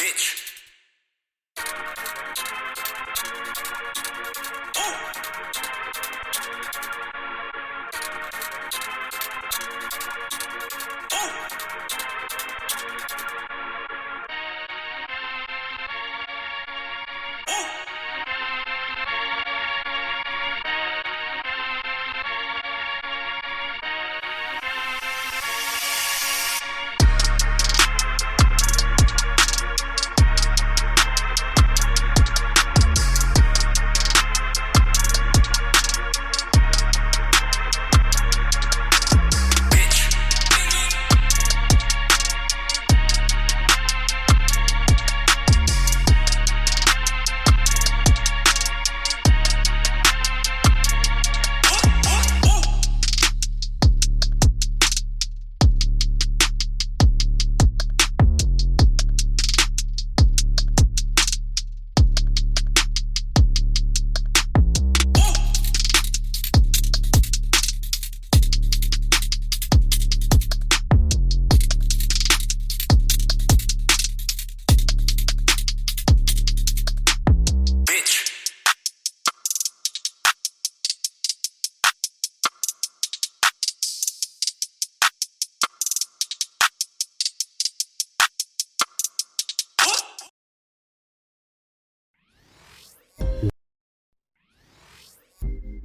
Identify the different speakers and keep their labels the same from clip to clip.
Speaker 1: bitch.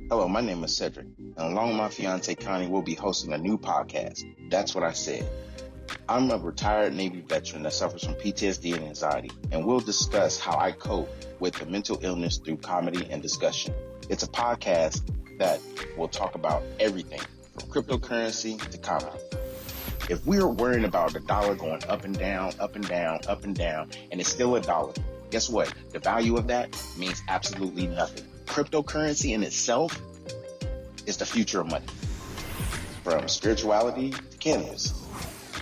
Speaker 2: Hello, my name is Cedric, and along with my fiance Connie, we'll be hosting a new podcast. That's what I said. I'm a retired Navy veteran that suffers from PTSD and anxiety, and we'll discuss how I cope with the mental illness through comedy and discussion. It's a podcast that will talk about everything from cryptocurrency to comedy. If we're worrying about the dollar going up and down, up and down, up and down, and it's still a dollar, guess what? The value of that means absolutely nothing. Cryptocurrency in itself is the future of money. From spirituality to cannabis.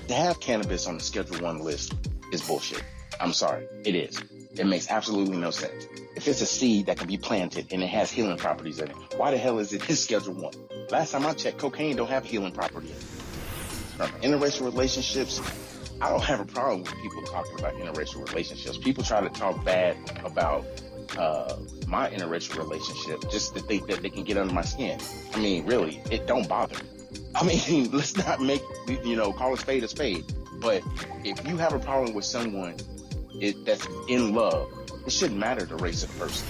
Speaker 2: To have cannabis on the Schedule 1 list is bullshit. I'm sorry, it is. It makes absolutely no sense. If it's a seed that can be planted and it has healing properties in it, why the hell is it in Schedule 1? Last time I checked, cocaine don't have healing property in it. From interracial relationships, I don't have a problem with people talking about interracial relationships. People try to talk bad about my interracial relationship just to think that they can get under my skin. I mean, really, it don't bother me. I mean, let's not make, call a spade a spade. But if you have a problem with someone that's in love, it shouldn't matter the race of the person.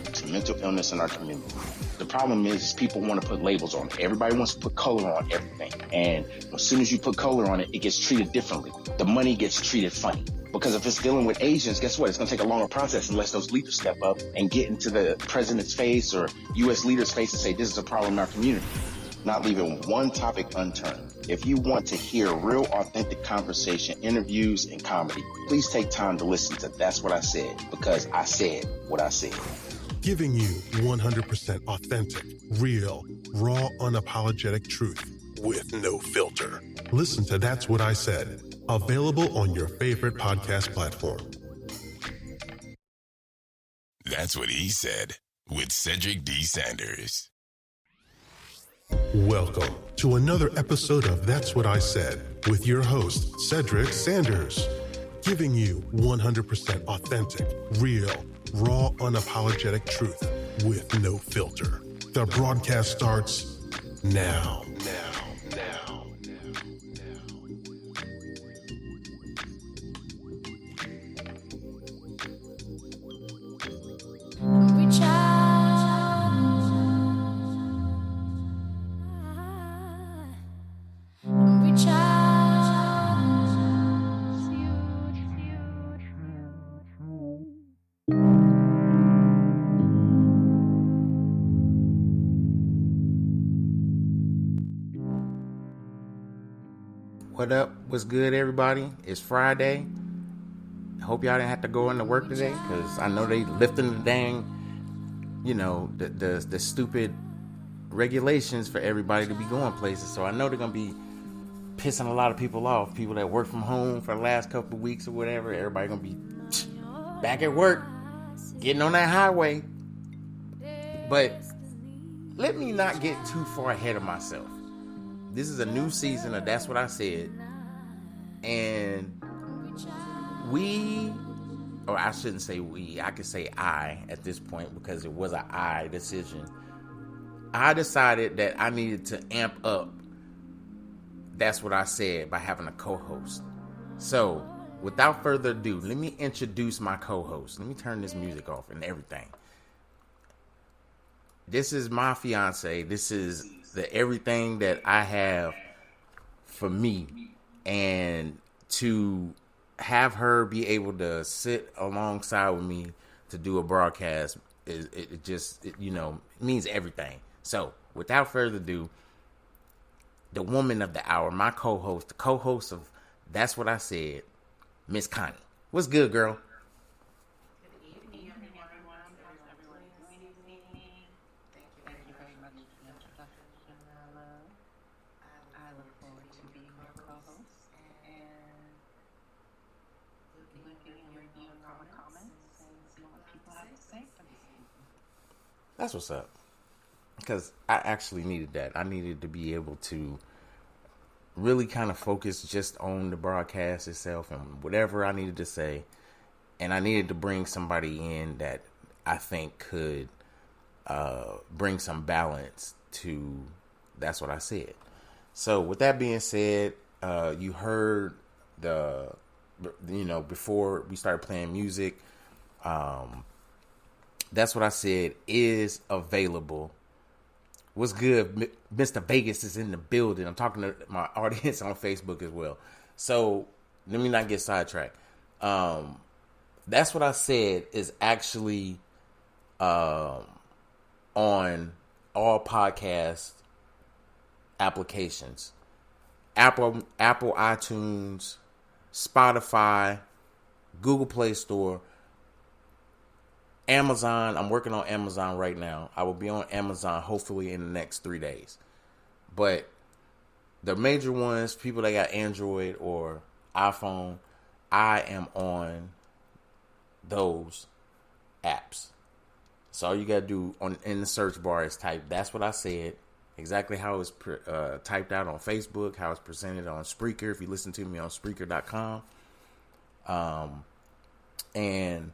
Speaker 2: It's a mental illness in our community. The problem is people want to put labels on it. Everybody wants to put color on everything. And as soon as you put color on it, it gets treated differently. The money gets treated funny. Because if it's dealing with Asians, guess what? It's going to take a longer process unless those leaders step up and get into the president's face or U.S. leaders' face and say, this is a problem in our community. Not leaving one topic unturned. If you want to hear real, authentic conversation, interviews, and comedy, please take time to listen to That's What I Said, because I said what I said.
Speaker 3: Giving you 100% authentic, real, raw, unapologetic truth with no filter. Listen to That's What I Said. Available on your favorite podcast platform.
Speaker 4: That's what he said with Cedric D. Sanders.
Speaker 3: Welcome to another episode of That's What I Said with your host, Cedric Sanders. Giving you 100% authentic, real, raw, unapologetic truth with no filter. The broadcast starts now.
Speaker 5: What up? What's good, everybody? It's Friday. I hope y'all didn't have to go into work today, because I know they lifting the dang, the stupid regulations for everybody to be going places. So I know they're going to be pissing a lot of people off. People that work from home for the last couple of weeks or whatever. Everybody going to be back at work, getting on that highway. But let me not get too far ahead of myself. This is a new season of That's What I Said. And we or I shouldn't say we, I could say I at this point because it was an I decision. I decided that I needed to amp up That's What I Said by having a co-host. So, without further ado, let me introduce my co-host. Let me turn this music off and everything. This is my fiance. This is the everything that I have for me. And to have her be able to sit alongside with me to do a broadcast, it just means everything. So, without further ado, the woman of the hour, my co-host, the co-host of That's What I Said, Miss Connie. What's good, girl?
Speaker 1: Good evening, everyone. Thank you very much for the introduction, I look forward to being your co-host and looking at your comments and seeing what people have to say for this evening.
Speaker 5: That's what's up. Because I actually needed that. I needed to be able to really kind of focus just on the broadcast itself and whatever I needed to say. And I needed to bring somebody in that I think could bring some balance to That's What I Said. So with that being said, you heard before we started playing music, That's What I Said is available. What's good? Mr. Vegas is in the building. I'm talking to my audience on Facebook as well. So let me not get sidetracked. That's What I Said is actually on all podcast applications. Apple iTunes, Spotify, Google Play Store, Amazon. I'm working on Amazon right now. I will be on Amazon hopefully in the next 3 days. But the major ones, people that got Android or iPhone, I am on those apps. So all you got to do in the search bar is type That's What I Said. Exactly how it's typed out on Facebook, how it's presented on Spreaker, if you listen to me on Spreaker.com. And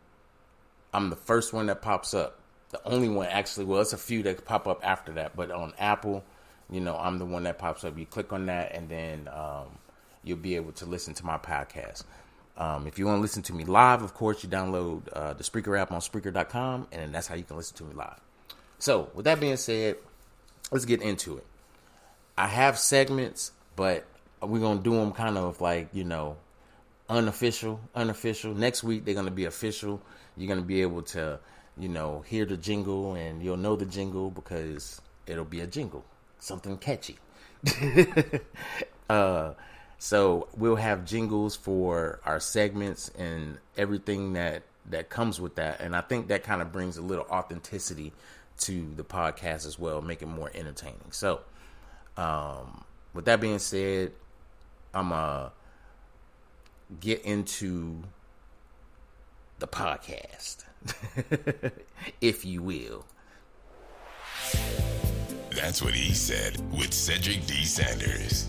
Speaker 5: I'm the first one that pops up. The only one, actually. Well, it's a few that pop up after that. But on Apple, I'm the one that pops up. You click on that, and then you'll be able to listen to my podcast. If you want to listen to me live, of course, you download the Spreaker app on Spreaker.com, and that's how you can listen to me live. So, with that being said, let's get into it. I have segments, but we're going to do them kind of like, unofficial. Next week, they're going to be official. You're going to be able to, hear the jingle, and you'll know the jingle because it'll be a jingle. Something catchy. So we'll have jingles for our segments and everything that comes with that. And I think that kind of brings a little authenticity to the podcast as well, make it more entertaining. So, with that being said, I'm going to get into the podcast, if you will.
Speaker 4: That's What He Said with Cedric D. Sanders.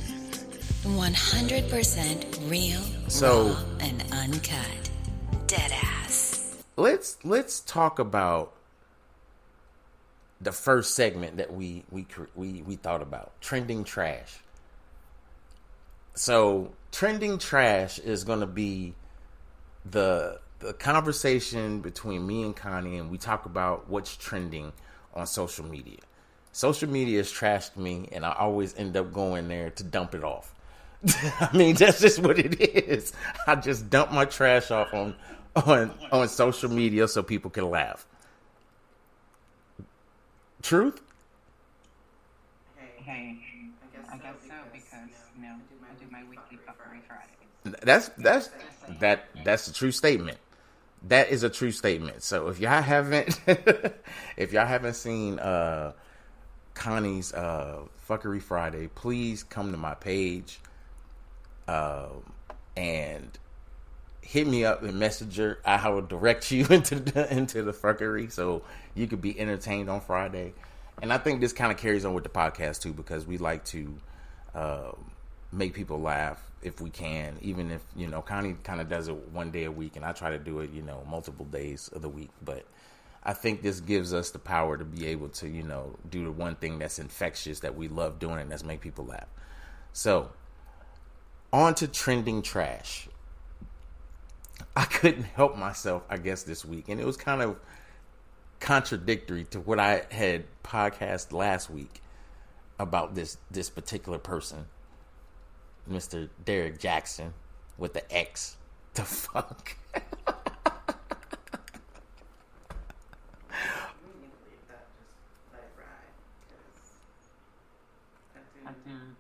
Speaker 6: 100% real, raw, and uncut. Deadass.
Speaker 5: Let's talk about the first segment that we thought about, trending trash. So trending trash is going to be the conversation between me and Connie, and we talk about what's trending on social media. Social media has trashed me, and I always end up going there to dump it off. I mean, that's just what it is. I just dump my trash off on social media so people can laugh. Truth?
Speaker 1: Hey, I guess so, because I do my weekly fuckery Fridays.
Speaker 5: That's a true statement. That is a true statement. So if y'all haven't seen Connie's Fuckery Friday, please come to my page and hit me up in Messenger. I will direct you into the fuckery so you could be entertained on Friday. And I think this kind of carries on with the podcast too, because we like to make people laugh if we can, even if, Connie kind of does it one day a week, and I try to do it, multiple days of the week. But I think this gives us the power to be able to, do the one thing that's infectious that we love doing, and that's make people laugh. So, on to trending trash. I couldn't help myself, I guess, this week, and it was kind of contradictory to what I had podcast last week about this particular person, Mr. Derek Jackson with the X. The fuck?
Speaker 1: That dude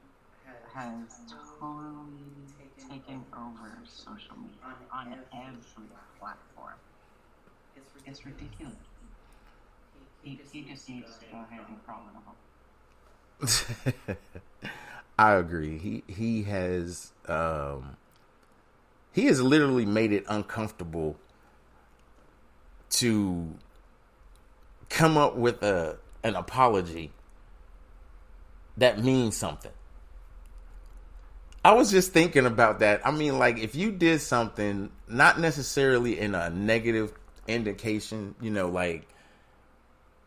Speaker 1: has totally taken over social media on every platform. It's ridiculous. He just needs to go ahead and crawl in a hole.
Speaker 5: I agree. He has literally made it uncomfortable to come up with an apology that means something. I was just thinking about that. I mean, like, if you did something not necessarily in a negative indication, like,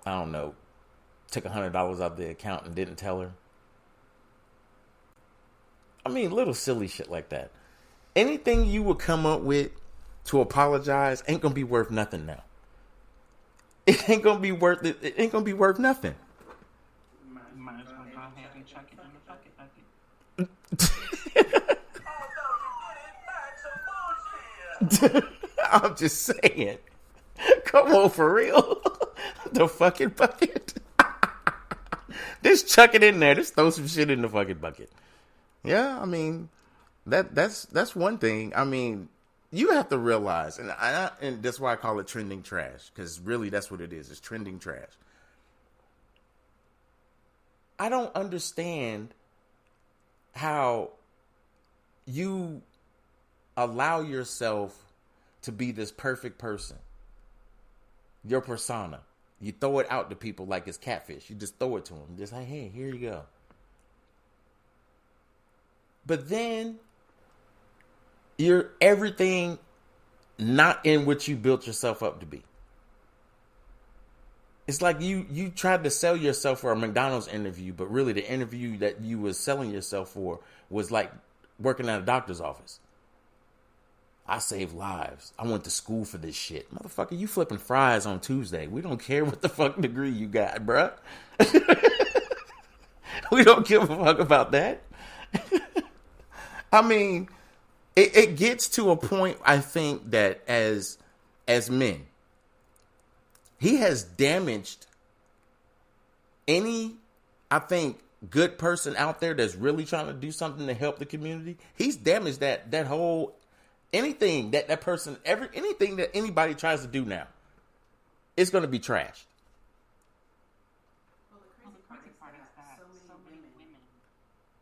Speaker 5: I don't know, took $100 out the account and didn't tell her. I mean, little silly shit like that. Anything you would come up with to apologize ain't gonna be worth nothing now. It ain't gonna be worth it. It ain't gonna be worth nothing.
Speaker 1: Might as well go ahead and chuck it in the bucket.
Speaker 5: I'm just saying. Come on, for real. The fucking bucket. Just chuck it in there. Just throw some shit in the fucking bucket. Yeah, I mean, that's one thing. I mean, you have to realize, and that's why I call it trending trash, because really that's what it is. It's trending trash. I don't understand how you allow yourself to be this perfect person. Your persona. You throw it out to people like it's catfish. You just throw it to them. Just like, hey, here you go. But then you're everything not in what you built yourself up to be. It's like you tried to sell yourself for a McDonald's interview, but really the interview that you was selling yourself for was like working at a doctor's office. I save lives. I went to school for this shit. Motherfucker, you flipping fries on Tuesday. We don't care what the fuck degree you got, bruh. We don't give a fuck about that. I mean, it gets to a point, I think, that as men, he has damaged any, I think, good person out there that's really trying to do something to help the community. He's damaged that whole, anything that person, anything that anybody tries to do now, it's going to be trashed.
Speaker 1: Well, the crazy part is that so many women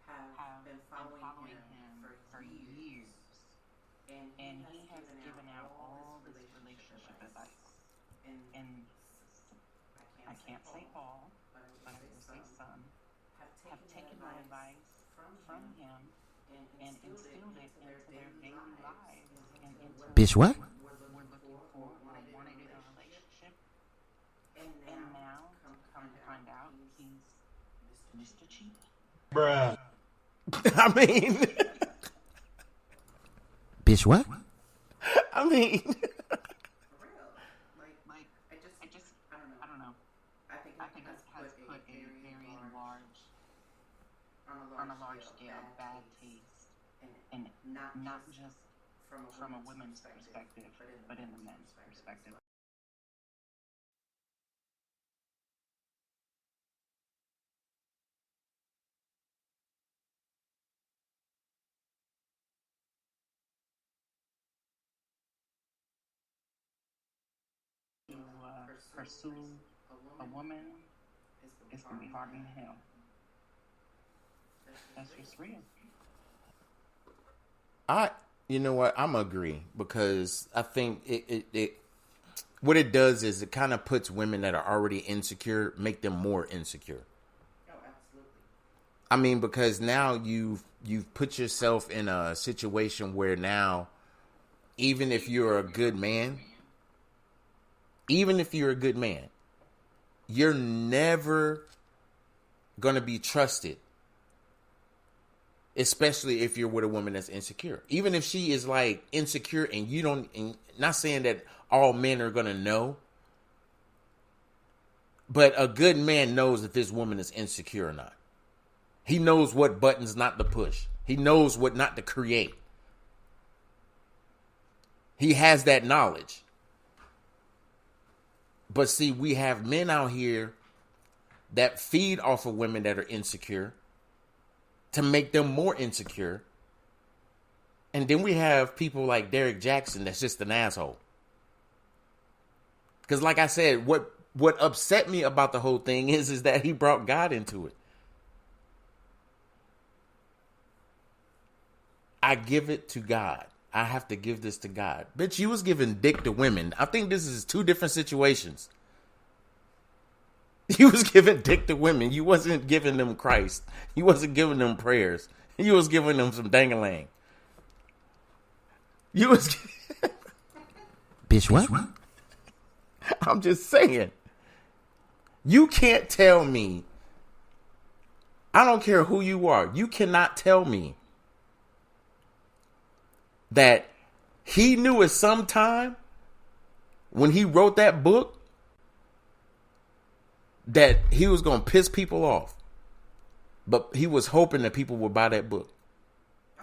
Speaker 1: have been following him for years. And he has given out all this relationship advice. And I can't say all, but I will say some, have taken that advice from him and instilled it into their daily lives. And into
Speaker 5: Bitch, what?
Speaker 1: we're looking for, wanting a relationship. And now, come to find out, he's Mr. Cheap.
Speaker 3: Bruh.
Speaker 5: I mean,
Speaker 7: Bitch, what?
Speaker 5: I mean,
Speaker 1: I don't know. I think it has put a very large, on a large scale, bad taste, and not just from a woman's perspective, but in the men's perspective. To pursue a woman is going to be hard in hell. That's just real.
Speaker 5: you know what? I'm agree, because I think it what it does is it kind of puts women that are already insecure, make them more insecure.
Speaker 1: Oh, absolutely.
Speaker 5: I mean, because now you've put yourself in a situation where now, even if you're a good man, you're never gonna be trusted. Especially if you're with a woman that's insecure. Even if she is like insecure and you don't, and not saying that all men are going to know, but a good man knows if this woman is insecure or not. He knows what buttons not to push. He knows what not to create. He has that knowledge. But see, we have men out here that feed off of women that are insecure to make them more insecure. And then we have people like Derek Jackson that's just an asshole. Because like I said, what upset me about the whole thing is that he brought God into it. I give it to God. I have to give this to God. Bitch, you was giving dick to women. I think this is two different situations. You was giving dick to women. You wasn't giving them Christ. You wasn't giving them prayers. You was giving them some dang-a-lang. You was... Bitch, what? I'm just saying. You can't tell me. I don't care who you are. You cannot tell me that he knew at some time when he wrote that book that he was going to piss people off. But he was hoping that people would buy that book.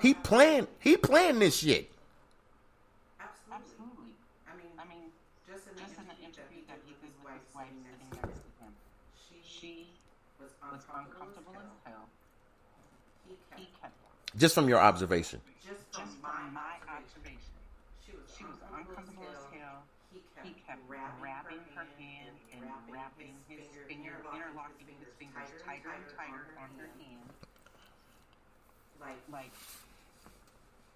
Speaker 5: He planned this shit.
Speaker 1: Absolutely. I mean, just in the interview that he did with his wife sitting next to him, she was uncomfortable as hell. He kept her.
Speaker 5: Just from your observation.
Speaker 1: Just from my observation. She was uncomfortable as hell. He kept wrapping her hand and wrapping his finger, interlocking his fingers tighter and tighter on her hand. Like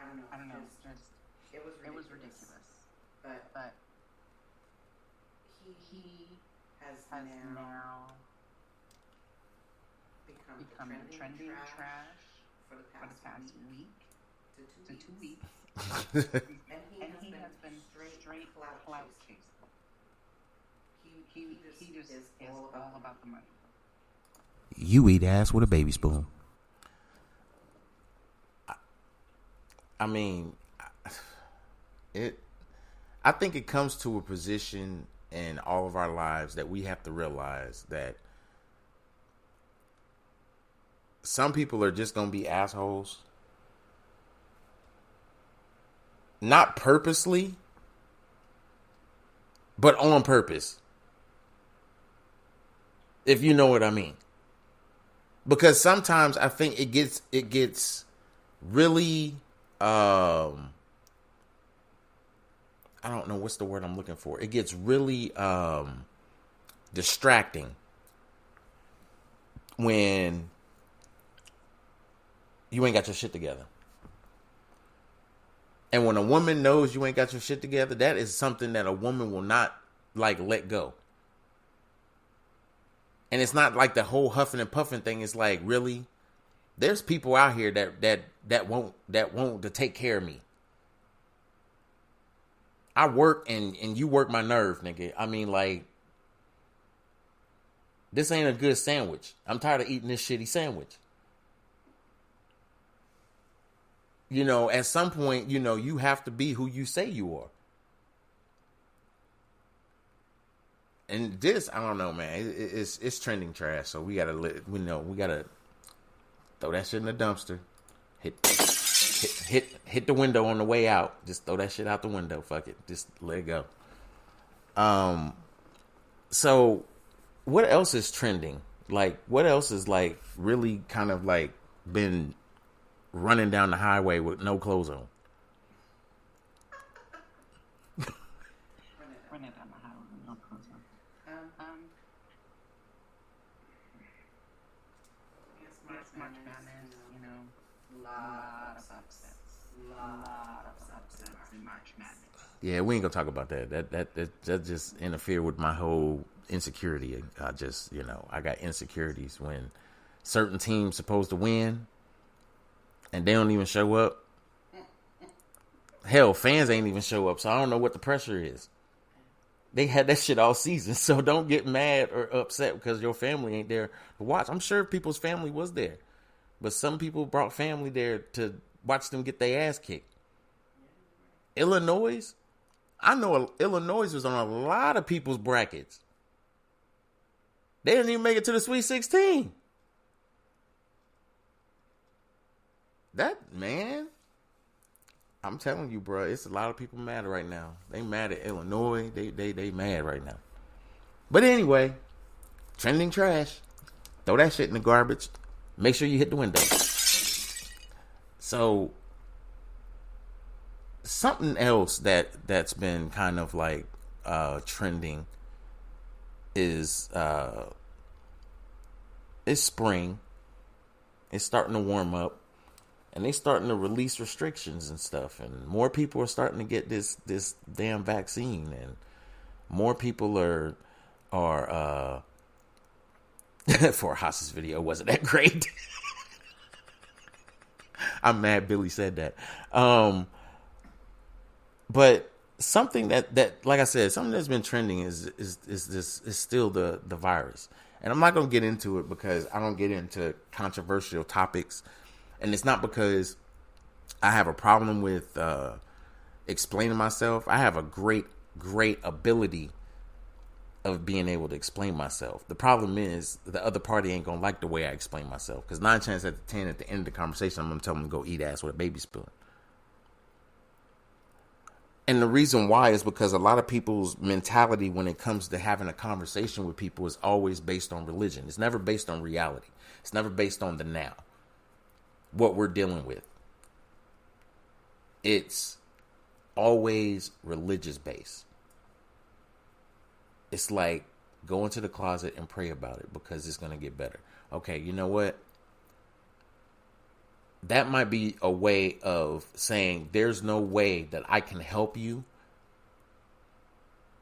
Speaker 1: I don't know. It was ridiculous. But he has now become trending trash for the past week to 2 weeks. and he has been straight clout chasing. He just is all about the money.
Speaker 5: You eat ass with a baby spoon. I mean, I think it comes to a position in all of our lives that we have to realize that some people are just going to be assholes. Not purposely, but on purpose. If you know what I mean. Because sometimes I think it gets really I don't know what's the word I'm looking for. It gets really distracting when you ain't got your shit together. And when a woman knows you ain't got your shit together, that is something that a woman will not like let go. And it's not like the whole huffing and puffing thing. It's like, really? There's people out here that won't to take care of me. I work and you work my nerve, nigga. I mean, like, this ain't a good sandwich. I'm tired of eating this shitty sandwich. You know, at some point, you know, you have to be who you say you are. And this, I don't know, man. It's trending trash. So we gotta throw that shit in the dumpster. Hit the window on the way out. Just throw that shit out the window. Fuck it. Just let it go. So what else is trending? Like, what else is like really kind of like been running down the highway with no clothes on?
Speaker 1: Running down the highway with no clothes on. It's March Madness, you know, lot of upsets in March Madness.
Speaker 5: Yeah, we ain't gonna talk about that. That just interfere with my whole insecurity. I just, you know, I got insecurities when certain teams supposed to win. and they don't even show up. Hell, fans ain't even show up, so I don't know what the pressure is. They had that shit all season, so don't get mad or upset because your family ain't there to watch. I'm sure people's family was there, but some people brought family there to watch them get their ass kicked. Illinois, I know Illinois was on a lot of people's brackets. They didn't even make it to the Sweet 16. That, man, I'm telling you, bro, it's a lot of people mad right now. They mad at Illinois. They mad right now. But anyway, trending trash. Throw that shit in the garbage. Make sure you hit the window. So, something else that's been kind of like trending is it's spring. It's starting to warm up. And they starting to release restrictions and stuff, and more people are starting to get this damn vaccine, and more people are for a Haas's video wasn't that great. I'm mad Billy said that. But something that like I said, something that's been trending is still the virus, and I'm not gonna get into it because I don't get into controversial topics. And it's not because I have a problem with explaining myself. I have a great ability of being able to explain myself. The problem is the other party ain't going to like the way I explain myself. Because 9 times out of 10 at the end of the conversation, I'm going to tell them to go eat ass with a baby spoon. And the reason why is because a lot of people's mentality when it comes to having a conversation with people is always based on religion. It's never based on reality. It's never based on the now. What we're dealing with. It's always religious based. It's like go into the closet and pray about it because it's going to get better. Okay, you know what? That might be a way of saying there's no way that I can help you.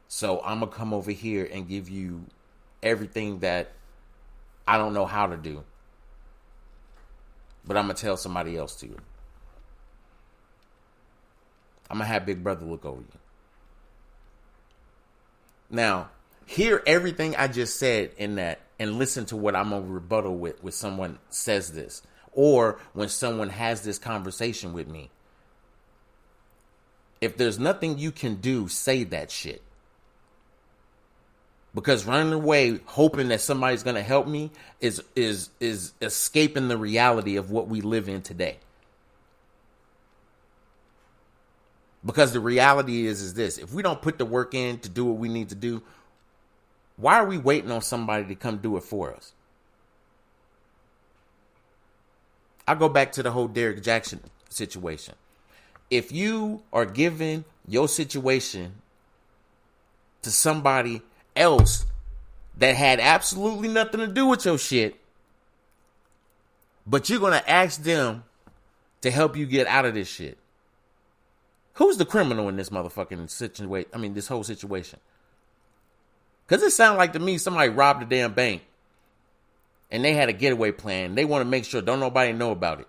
Speaker 5: So I'm going to come over here and give you everything that I don't know how to do. But I'm going to tell somebody else to. I'm going to have Big Brother look over you. Now, hear everything I just said in that and listen to what I'm going to rebuttal with when someone says this. Or when someone has this conversation with me. If there's nothing you can do, say that shit. Because running away, hoping that somebody's going to help me is escaping the reality of what we live in today. Because the reality is this. If we don't put the work in to do what we need to do, why are we waiting on somebody to come do it for us? I go back to the whole Derek Jackson situation. If you are giving your situation to somebody else that had absolutely nothing to do with your shit, but you're going to ask them to help you get out of this shit. Who's the criminal in this motherfucking situation? I mean, this whole situation. Because it sounds like to me somebody robbed a damn bank and they had a getaway plan. They want to make sure don't nobody know about it.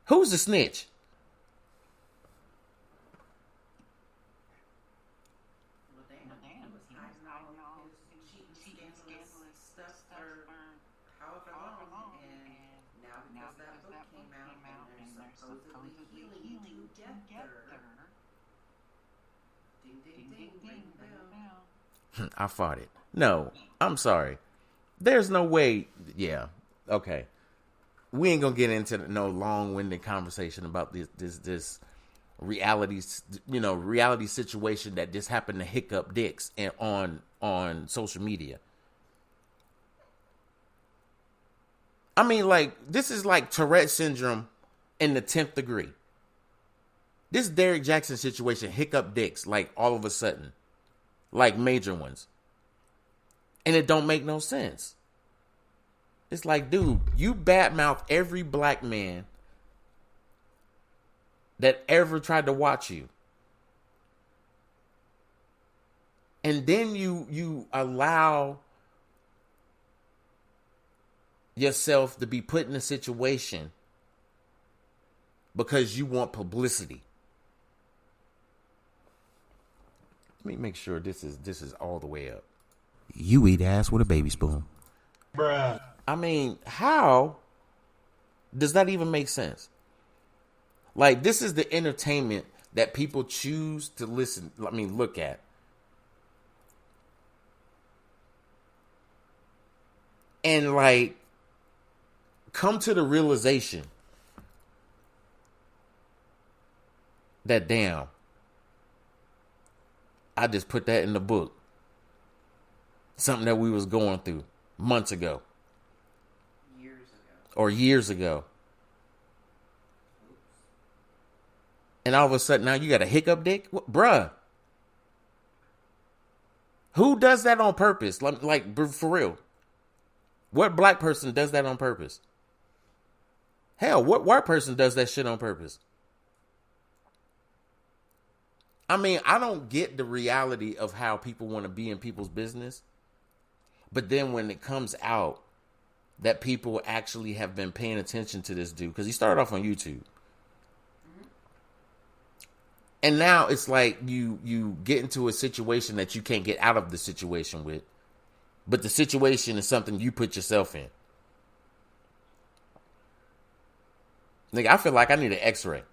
Speaker 5: Who's the snitch? I fought it. No, I'm sorry. There's no way. Yeah. Okay. We ain't gonna get into no long-winded conversation about this reality situation that just happened to hiccup dicks and on social media. I mean, like, this is like Tourette syndrome in the 10th degree. This Derek Jackson situation hiccup dicks like all of a sudden. Like major ones. And it don't make no sense. It's like, dude, you badmouth every black man that ever tried to watch you. And then you allow yourself to be put in a situation because you want publicity. Let me make sure this is all the way up.
Speaker 7: You eat ass with a baby spoon.
Speaker 5: Bruh. I mean, how does that even make sense? Like, this is the entertainment that people choose to look at. And, like, come to the realization that, damn, I just put that in the book. Something that we was going through months ago. Years ago. And all of a sudden now you got a hiccup dick? What, bruh. Who does that on purpose? Like, for real. What black person does that on purpose? Hell, what white person does that shit on purpose? I mean, I don't get the reality of how people want to be in people's business. But then when it comes out that people actually have been paying attention to this dude, because he started off on YouTube. And now it's like you get into a situation that you can't get out of the situation with. But the situation is something you put yourself in. Nigga, I feel like I need an x-ray.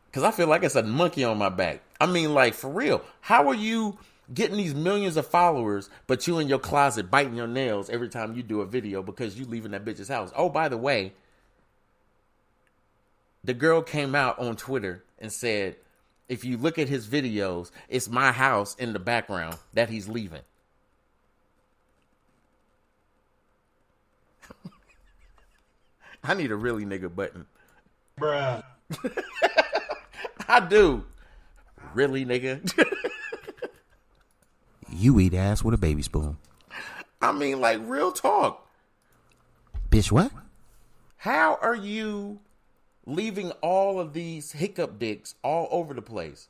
Speaker 5: Because I feel like it's a monkey on my back. I mean, like, for real. How are you getting these millions of followers, but you in your closet biting your nails every time you do a video because you leaving that bitch's house? Oh, by the way, the girl came out on Twitter and said, if you look at his videos, it's my house in the background that he's leaving. I need a really nigga button. Bruh. I do. Really, nigga?
Speaker 7: You eat ass with a baby spoon.
Speaker 5: I mean, like, real talk.
Speaker 7: Bitch, what?
Speaker 5: How are you leaving all of these hiccup dicks all over the place?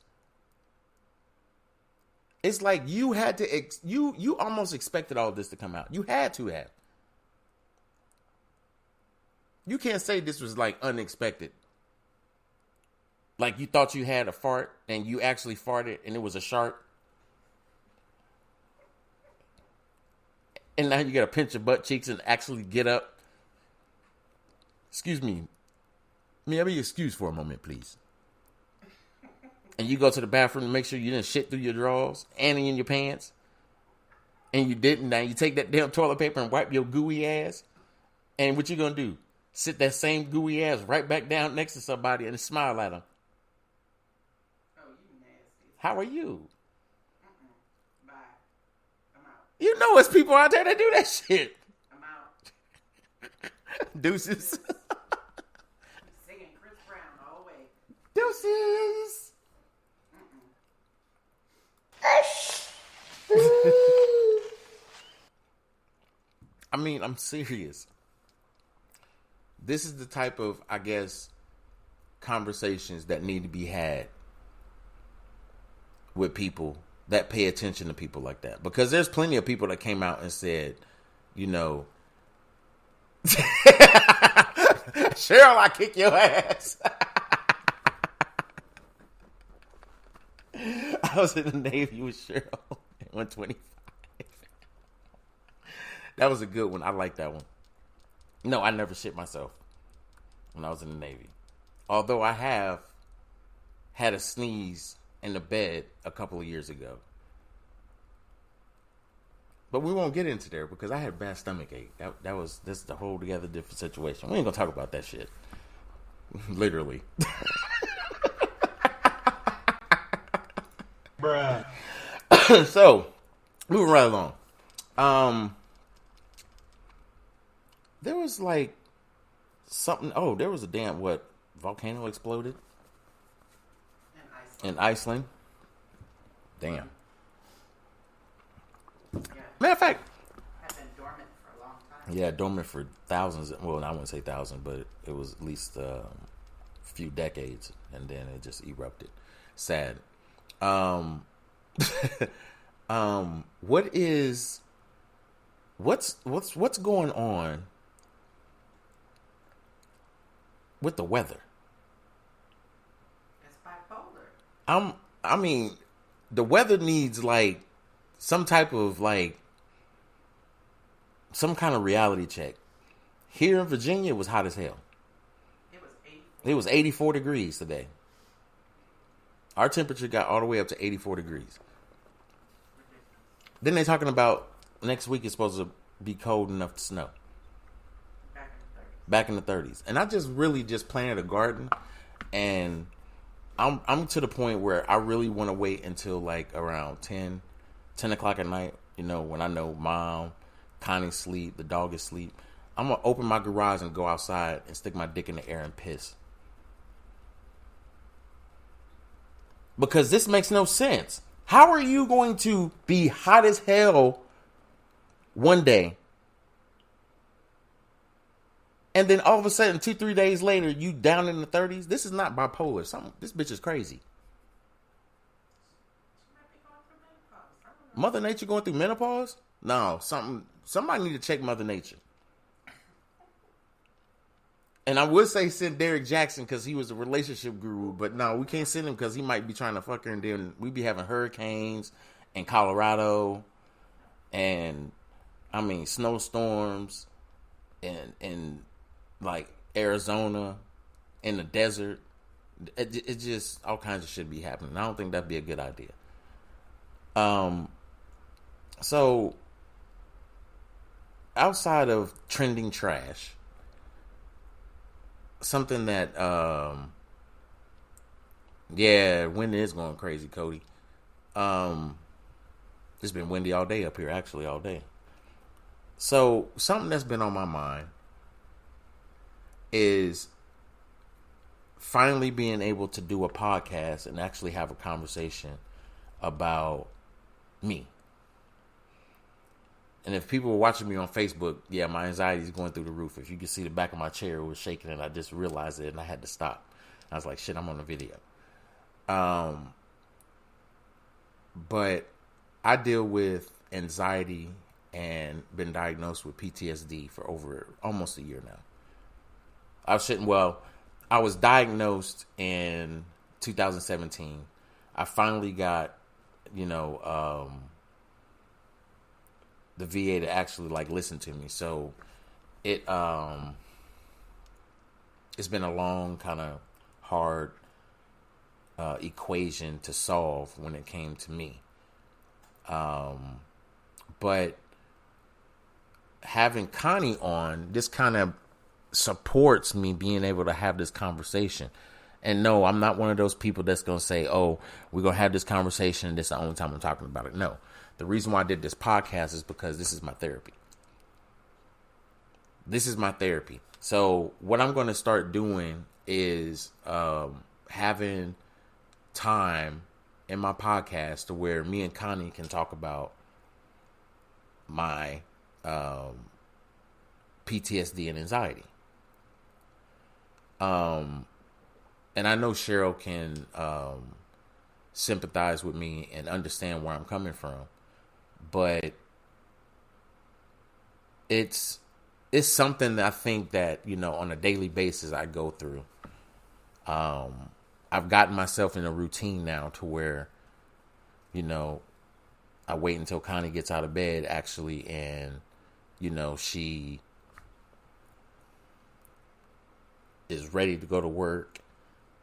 Speaker 5: It's like you had to, you almost expected all this to come out. You had to have. You can't say this was like unexpected. Like you thought you had a fart and you actually farted and it was a shark. And now you got to pinch your butt cheeks and actually get up. Excuse me. May I be excused for a moment, please? And you go to the bathroom to make sure you didn't shit through your drawers and in your pants. And you didn't. Now you take that damn toilet paper and wipe your gooey ass. And what you gonna do? Sit that same gooey ass right back down next to somebody and smile at them.
Speaker 1: Oh, you nasty.
Speaker 5: How are you?
Speaker 1: Bye. I'm out.
Speaker 5: You know it's people out there that do that shit.
Speaker 1: I'm out.
Speaker 5: Deuces.
Speaker 1: Singing Chris Brown all the way.
Speaker 5: Deuces. I mean, I'm serious. This is the type of, I guess, conversations that need to be had with people that pay attention to people like that. Because there's plenty of people that came out and said, you know, Cheryl, I kick your ass. I was in the Navy with Cheryl at 125. That was a good one. I like that one. No, I never shit myself when I was in the Navy. Although I have had a sneeze in the bed a couple of years ago. But we won't get into there because I had bad stomach ache. This is a whole together different situation. We ain't gonna talk about that shit. Literally. Bruh. So, moving right along. There was like something. Oh, there was a damn volcano exploded in Iceland. Damn.
Speaker 1: Yeah.
Speaker 5: Matter of fact,
Speaker 1: Had been dormant for a long time.
Speaker 5: yeah, dormant for thousands. Well, I wouldn't say thousands, but it was at least a few decades, and then it just erupted. Sad. What's going on with the weather?
Speaker 1: It's bipolar.
Speaker 5: I mean, the weather needs like some type of like some kind of reality check. Here in Virginia, it was hot as hell. It was 84 degrees today. Our temperature got all the way up to 84 degrees. Then they're talking about next week is supposed to be cold enough to snow. Back in the 30s. And I just really just planted a garden, and I'm to the point where I really want to wait until like around 10 o'clock at night, you know, when I know Mom, Connie's asleep, the dog is asleep. I'm going to open my garage and go outside and stick my dick in the air and piss. Because this makes no sense. How are you going to be hot as hell one day, and then all of a sudden 2-3 days later you down in the 30s? This is not bipolar. This bitch is crazy. Mother Nature going through menopause? No, somebody need to check Mother Nature. And I would say send Derek Jackson because he was a relationship guru, but no, we can't send him because he might be trying to fuck her, and then we be having hurricanes in Colorado, and I mean snowstorms, and like Arizona, in the desert. It just all kinds of shit be happening. I don't think that'd be a good idea. So outside of trending trash, something that, wind is going crazy, Cody. It's been windy all day up here, actually all day. So something that's been on my mind is finally being able to do a podcast and actually have a conversation about me. And if people were watching me on Facebook, yeah, my anxiety is going through the roof. If you could see the back of my chair, it was shaking, and I just realized it, and I had to stop. I was like, shit, I'm on the video. But I deal with anxiety and been diagnosed with PTSD for over almost a year now. I was diagnosed in 2017. I finally got, the VA to actually like listen to me. So it's been a long kind of hard equation to solve when it came to me. But having Connie on, this kind of supports me being able to have this conversation. And no, I'm not one of those people that's going to say, oh, we're going to have this conversation and this is the only time I'm talking about it. No. The reason why I did this podcast is because this is my therapy. This is my therapy. So what I'm going to start doing is having time in my podcast to where me and Connie can talk about my PTSD and anxiety. And I know Cheryl can sympathize with me and understand where I'm coming from. But it's something that I think that, on a daily basis I go through. I've gotten myself in a routine now to where, I wait until Connie gets out of bed actually, and, she is ready to go to work.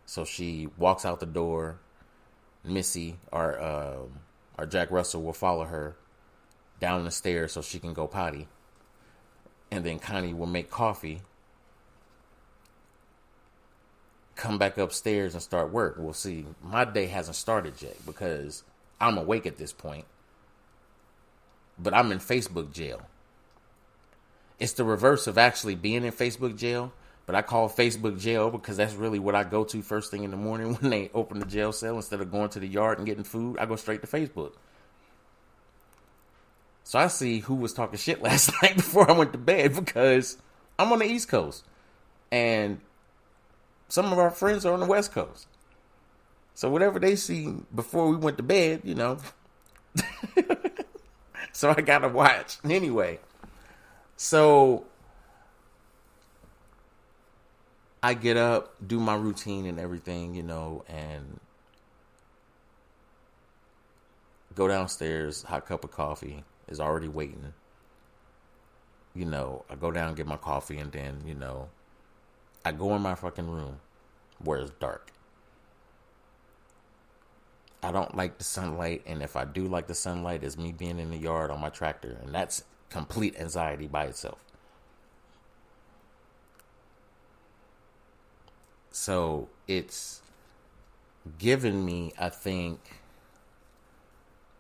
Speaker 5: So she walks out the door. Missy, our Jack Russell, will follow her down the stairs so she can go potty. And then Connie will make coffee, come back upstairs and start work. We'll see. My day hasn't started yet because I'm awake at this point. But I'm in Facebook jail. It's the reverse of actually being in Facebook jail. But I call Facebook jail because that's really what I go to first thing in the morning when they open the jail cell. Instead of going to the yard and getting food, I go straight to Facebook. So I see who was talking shit last night before I went to bed because I'm on the East Coast. And some of our friends are on the West Coast. So whatever they see before we went to bed, So I gotta watch. Anyway, so I get up, do my routine and everything, and go downstairs. Hot cup of coffee is already waiting. I go down, get my coffee, and then, I go in my fucking room where it's dark. I don't like the sunlight, and if I do like the sunlight, it's me being in the yard on my tractor, and that's complete anxiety by itself. So it's given me, I think,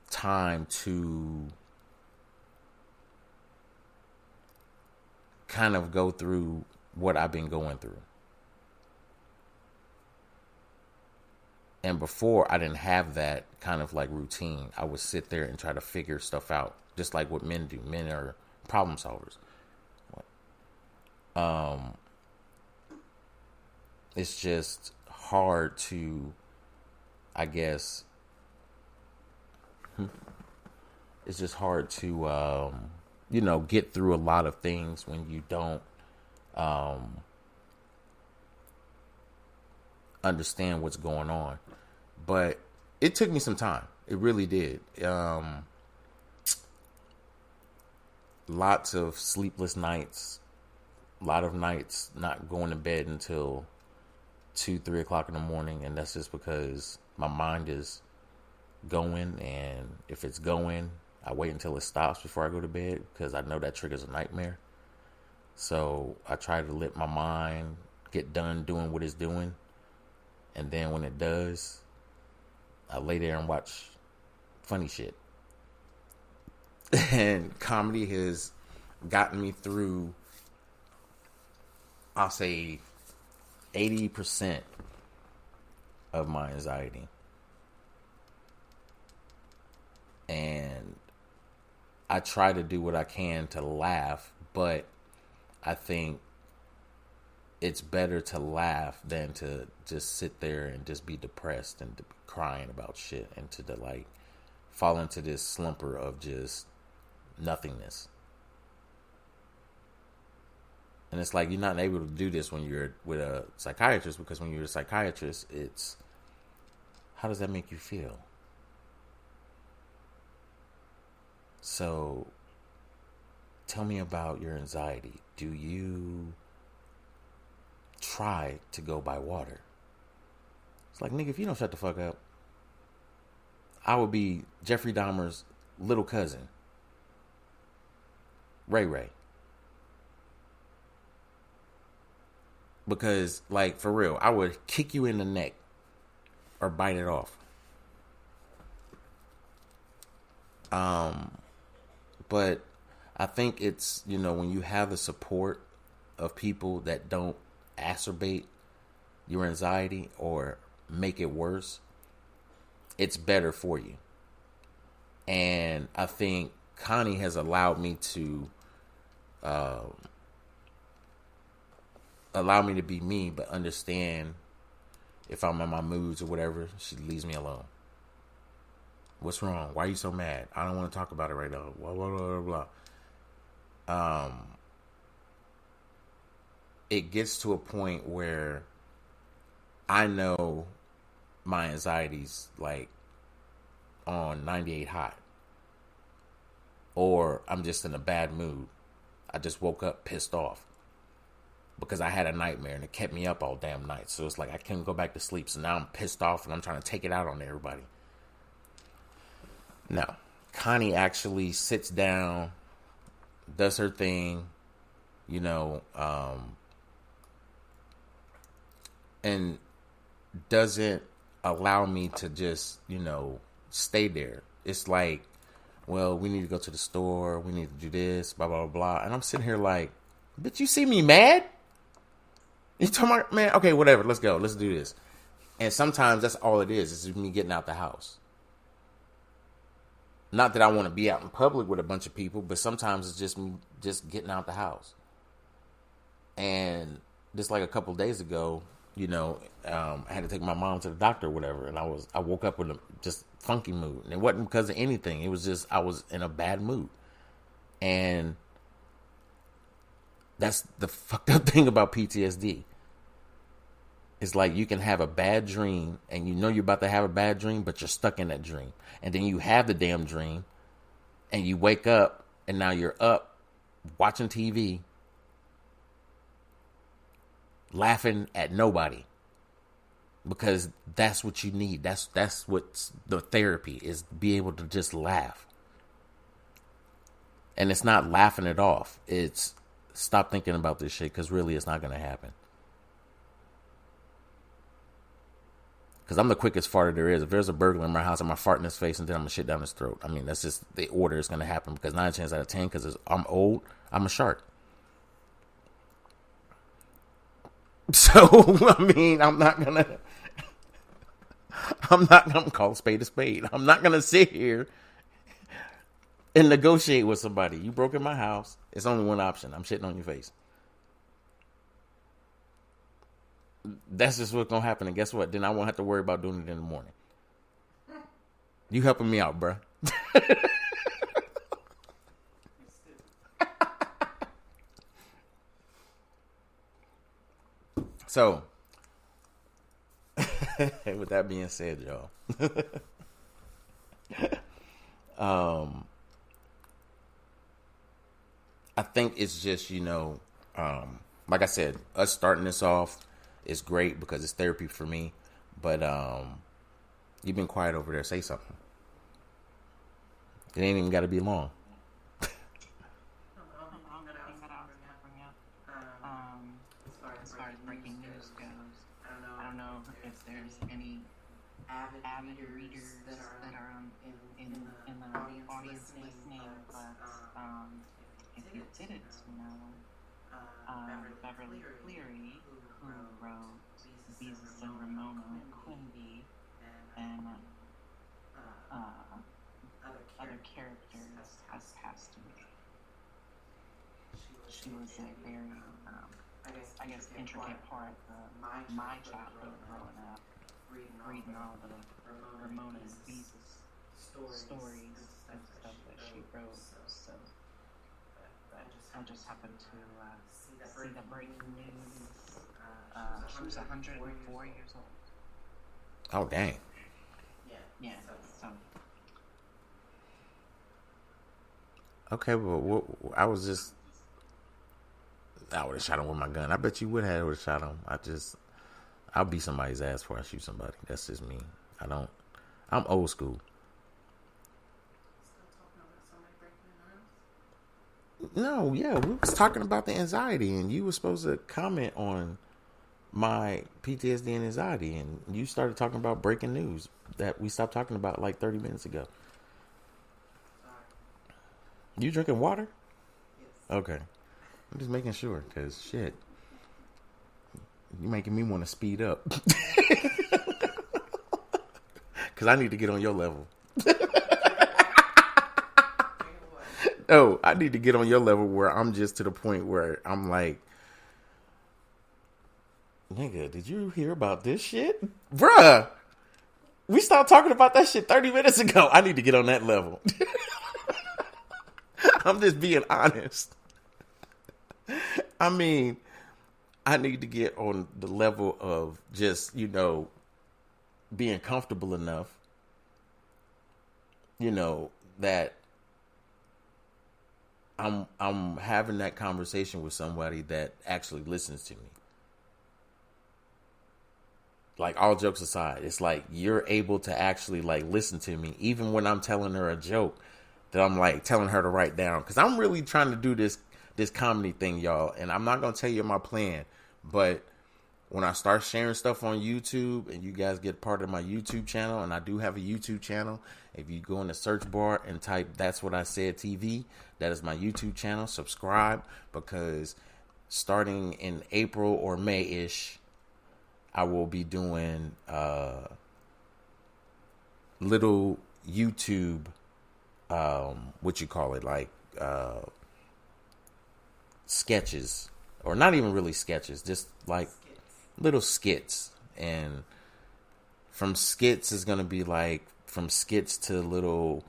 Speaker 5: time to kind of go through what I've been going through. And before, I didn't have that kind of like routine. I would sit there and try to figure stuff out, just like what men do. Men are problem solvers. It's just hard to, I guess, it's just hard to, get through a lot of things when you don't understand what's going on. But it took me some time. It really did. Lots of sleepless nights. A lot of nights not going to bed until 2-3 o'clock in the morning. And that's just because my mind is going. And if it's going, I wait until it stops before I go to bed, because I know that triggers a nightmare. So I try to let my mind get done doing what it's doing. And then when it does, I lay there and watch funny shit. And comedy has gotten me through, I'll say, 80% of my anxiety. And I try to do what I can to laugh, but I think it's better to laugh than to just sit there and just be depressed and to be crying about shit, and to fall into this slumber of just nothingness. And it's like, you're not able to do this when you're with a psychiatrist, because when you're a psychiatrist, it's, how does that make you feel? So tell me about your anxiety. Do you try to go by water? It's like, nigga, if you don't shut the fuck up, I would be Jeffrey Dahmer's little cousin, Ray Ray. Because, like, for real, I would kick you in the neck or bite it off. But I think it's, when you have the support of people that don't exacerbate your anxiety or make it worse, it's better for you. And I think Connie has allowed me to be me, but understand if I'm in my moods or whatever, she leaves me alone. What's wrong? Why are you so mad? I don't want to talk about it right now. Blah, blah, blah, blah, blah. It gets to a point where I know my anxiety's like on 98 hot, or I'm just in a bad mood. I just woke up pissed off because I had a nightmare and it kept me up all damn night. So it's like I couldn't go back to sleep. So now I'm pissed off and I'm trying to take it out on everybody. No, Connie actually sits down, does her thing, and doesn't allow me to just, stay there. It's like, well, we need to go to the store. We need to do this, blah, blah, blah. And I'm sitting here like, bitch, you see me mad? You talking about, man, okay, whatever. Let's go. Let's do this. And sometimes that's all it is me getting out the house. Not that I want to be out in public with a bunch of people, but sometimes it's just me just getting out the house. And just like a couple days ago, you know, I had to take my mom to the doctor or whatever, and I woke up with a just funky mood, and it wasn't because of anything. It was just I was in a bad mood, and that's the fucked up thing about PTSD. It's like you can have a bad dream, and you know you're about to have a bad dream, but you're stuck in that dream, and then you have the damn dream, and you wake up, and now you're up watching TV, laughing at nobody. Because that's what you need. That's what's the therapy is, be able to just laugh. And it's not laughing it off. It's stop thinking about this shit, because really it's not going to happen. Because I'm the quickest farter there is. If there's a burglar in my house, I'm going to fart in his face and then I'm going to shit down his throat. I mean, that's just the order is going to happen. Because 9 times out of 10, because I'm old, I'm a shark. So, I mean, I'm gonna call a spade a spade. I'm not going to sit here and negotiate with somebody. You broke in my house. It's only one option. I'm shitting on your face. That's just what's going to happen. And guess what? Then I won't have to worry about doing it in the morning. You helping me out, bruh. So, with that being said, y'all, I think it's just, you know, like I said, us starting this off is great because it's therapy for me. But you've been quiet over there. Say something. It ain't even got to be long.
Speaker 1: Avid readers that are in the audience listening, but if you didn't know, Beverly Cleary, who wrote Jesus and Ramona Quimby and other characters, has passed away. She was a very, I guess, intricate part of my childhood growing up. Reading all the Ramona and Jesus stories and stuff that she wrote. So I just happened to see the breaking news. She was 104 years old.
Speaker 5: Oh, dang.
Speaker 1: Yeah. So.
Speaker 5: Okay, well, I would have shot him with my gun. I bet you would have shot him. I'll beat somebody's ass before I shoot somebody. That's just me. I'm old school. No, yeah, we was talking about the anxiety, and you were supposed to comment on my PTSD and anxiety, and you started talking about breaking news that we stopped talking about like 30 minutes ago. You drinking water? Yes. Okay. I'm just making sure, because shit. You're making me want to speed up. Because I need to get on your level. No, I need to get on your level where I'm just to the point where I'm like, nigga, did you hear about this shit? Bruh, we stopped talking about that shit 30 minutes ago. I need to get on that level. I'm just being honest. I mean, I need to get on the level of just, you know, being comfortable enough, you know, that I'm having that conversation with somebody that actually listens to me. Like, all jokes aside, it's like you're able to actually like listen to me, even when I'm telling her a joke that I'm like telling her to write down. Because I'm really trying to do this comedy thing, y'all. And I'm not going to tell you my plan, but when I start sharing stuff on YouTube and you guys get part of my YouTube channel, and I do have a YouTube channel, if you go in the search bar and type That's What I Said TV, that is my YouTube channel. Subscribe, because starting in April or May-ish, I will be doing little YouTube, sketches, or not even really sketches, just like little skits, and from skits is gonna be like from skits to little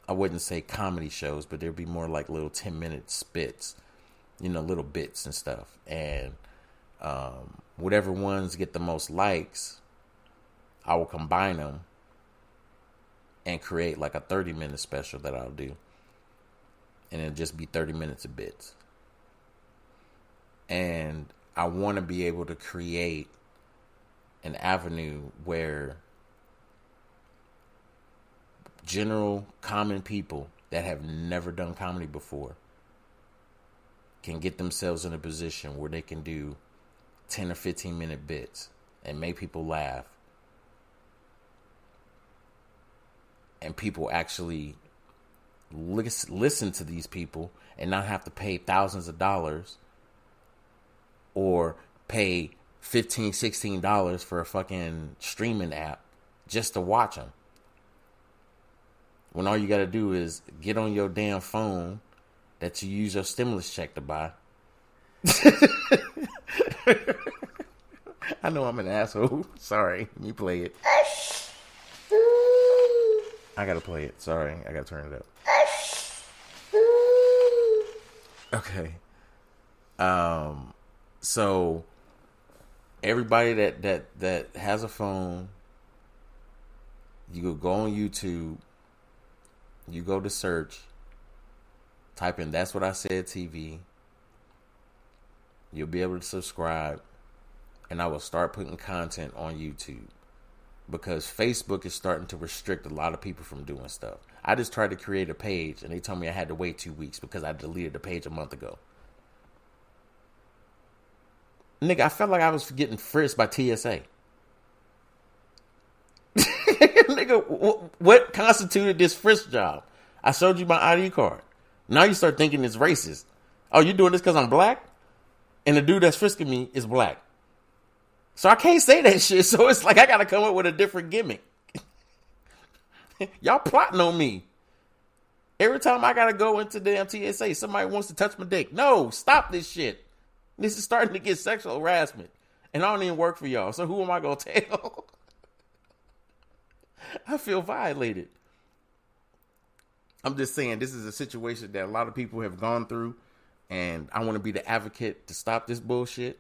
Speaker 5: I wouldn't say comedy shows, but there'd be more like little 10-minute spits, little bits and stuff. And whatever ones get the most likes, I will combine them and create like a 30-minute special that I'll do. And it'll just be 30 minutes of bits. And I want to be able to create an avenue where general common people that have never done comedy before can get themselves in a position where they can do 10 or 15 minute bits and make people laugh, and people actually listen to these people and not have to pay thousands of dollars or pay $15, $16 for a fucking streaming app just to watch them. When all you got to do is get on your damn phone that you use your stimulus check to buy. I know I'm an asshole. Sorry. You play it. I got to play it. Sorry. I got to turn it up. Okay. So everybody that has a phone, you could go on YouTube. You go to search, type in That's What I Said TV. You'll be able to subscribe, and I will start putting content on YouTube, because Facebook is starting to restrict a lot of people from doing stuff. I just tried to create a page, and they told me I had to wait 2 weeks because I deleted the page a month ago. Nigga, I felt like I was getting frisked by TSA. Nigga, what constituted this frisk job? I showed you my ID card. Now you start thinking it's racist. Oh, you doing this because I'm black? And the dude that's frisking me is black. So I can't say that shit. So it's like I got to come up with a different gimmick. Y'all plotting on me. Every time I got to go into damn TSA, somebody wants to touch my dick. No, stop this shit. This is starting to get sexual harassment. And I don't even work for y'all. So who am I going to tell? I feel violated. I'm just saying, this is a situation that a lot of people have gone through, and I want to be the advocate to stop this bullshit.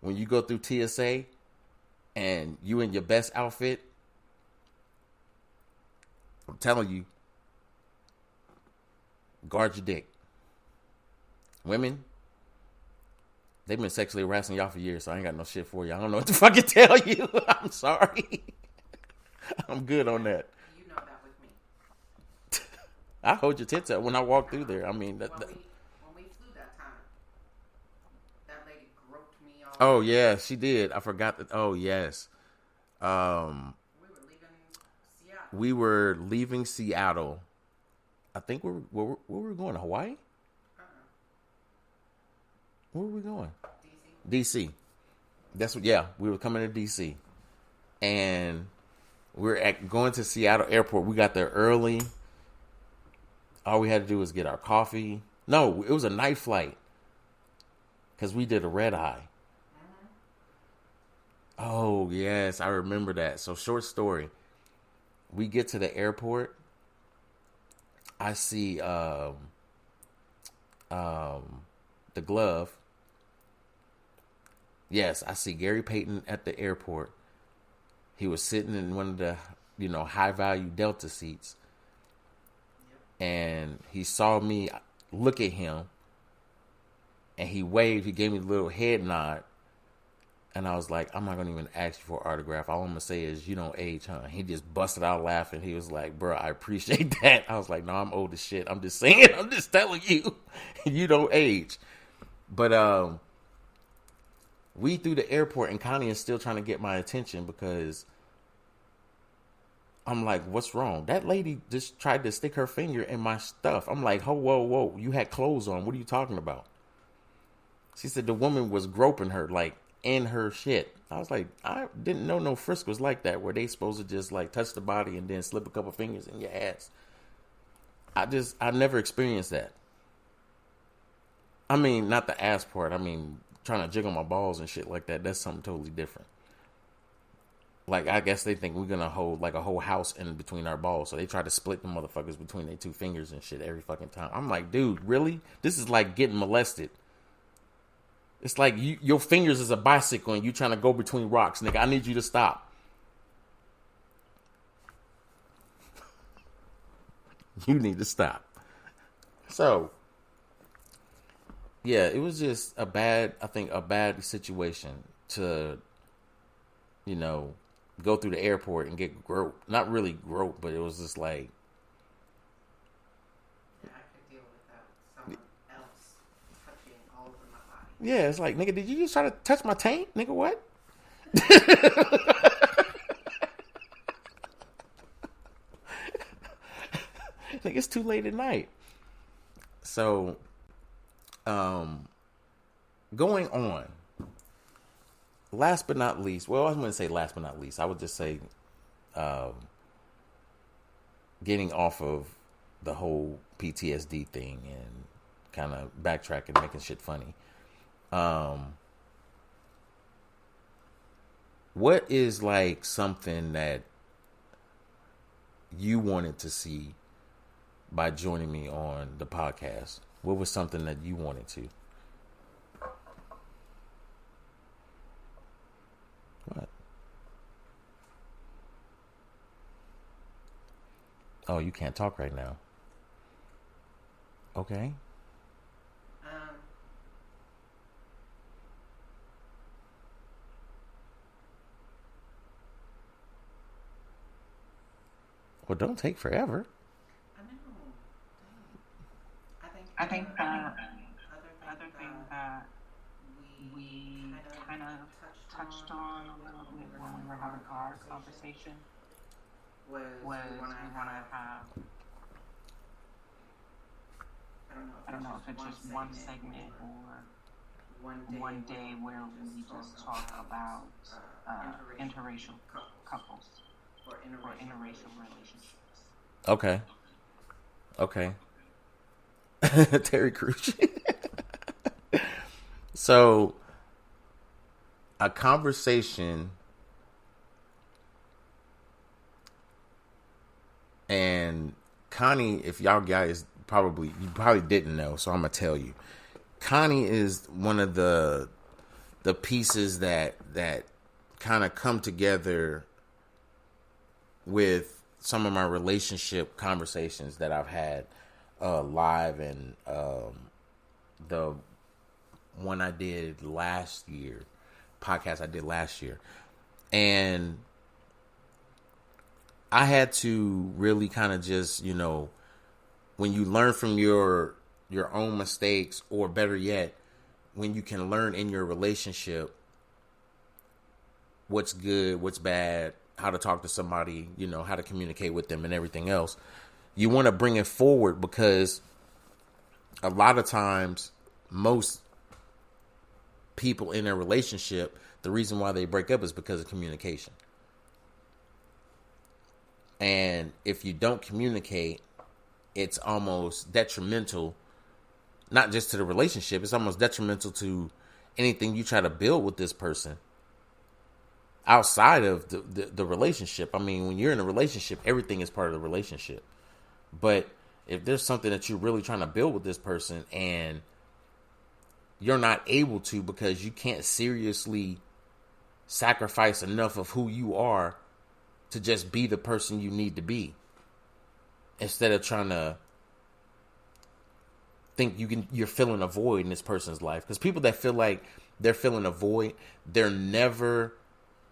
Speaker 5: When you go through TSA and you in your best outfit, I'm telling you, guard your dick. Women, they've been sexually harassing y'all for years, so I ain't got no shit for you. I don't know what to fucking tell you. I'm sorry. I'm good on that. You know that with me. I hold your tits up when I walk through there. I mean, when we flew that time, that lady groped me all. Oh yeah, she did. I forgot that. Oh yes. We were leaving Seattle. I think where were we going? Hawaii? Where were we going? DC. That's what. Yeah, we were coming to DC, and we're going to Seattle Airport. We got there early. All we had to do was get our coffee. No, it was a night flight because we did a red eye. Oh yes, I remember that. So short story. We get to the airport. I see the glove. Yes, I see Gary Payton at the airport. He was sitting in one of the, high value Delta seats. And he saw me look at him. And he waved. He gave me a little head nod. And I was like, I'm not going to even ask you for an autograph. All I'm going to say is, you don't age, huh? He just busted out laughing. He was like, bro, I appreciate that. I was like, no, I'm old as shit. I'm just saying, I'm just telling you, you don't age. But we through the airport, and Connie is still trying to get my attention because I'm like, what's wrong? That lady just tried to stick her finger in my stuff. I'm like, whoa, you had clothes on. What are you talking about? She said the woman was groping her, like, in her shit. I was like, I didn't know no frisk was like that, where they supposed to just like touch the body and then slip a couple fingers in your ass. I never experienced that. I mean, not the ass part. I mean, trying to jiggle my balls and shit like that. That's something totally different. Like, I guess they think we're going to hold, like, a whole house in between our balls. So they try to split the motherfuckers between their two fingers and shit every fucking time. I'm like, dude, really? This is like getting molested. It's like your fingers is a bicycle and you trying to go between rocks. Nigga, I need you to stop. You need to stop. So, yeah, it was just a bad situation to, you know, go through the airport and get groped. Not really groped, but it was just like...
Speaker 1: Yeah, I could deal with that. Someone else touching all over my body.
Speaker 5: Yeah, it's like, nigga, did you just try to touch my taint? Nigga, what? Like, it's too late at night. So, going on. Last but not least, well, I wouldn't say last but not least. I would just say, getting off of the whole PTSD thing and kind of backtracking, making shit funny. What is like something that you wanted to see by joining me on the podcast? What was something that you wanted to? What? Oh, you can't talk right now. Okay. Well, don't take forever.
Speaker 1: I know. I think the other thing that we kind of touched on a little bit when we were having our conversation was we want to have, I don't know if it's just one segment or one day where we just talk about interracial couples or interracial relationships.
Speaker 5: Okay. Terry Crews. So, a conversation, and Connie, if y'all guys you probably didn't know, so I'm gonna tell you. Connie is one of the pieces that kind of come together with some of my relationship conversations that I've had live, and the one I did last year, podcast I did last year. And I had to really kind of just, you know, when you learn from your own mistakes, or better yet, when you can learn in your relationship what's good, what's bad, how to talk to somebody, you know, how to communicate with them and everything else, you want to bring it forward, because a lot of times most people in a relationship, the reason why they break up is because of communication. And if you don't communicate, it's almost detrimental, not just to the relationship, it's almost detrimental to anything you try to build with this person outside of the relationship. I mean, when you're in a relationship, everything is part of the relationship. But if there's something that you're really trying to build with this person and you're not able to because you can't seriously sacrifice enough of who you are to just be the person you need to be, instead of trying to think you're filling a void in this person's life. Because people that feel like they're filling a void, they're never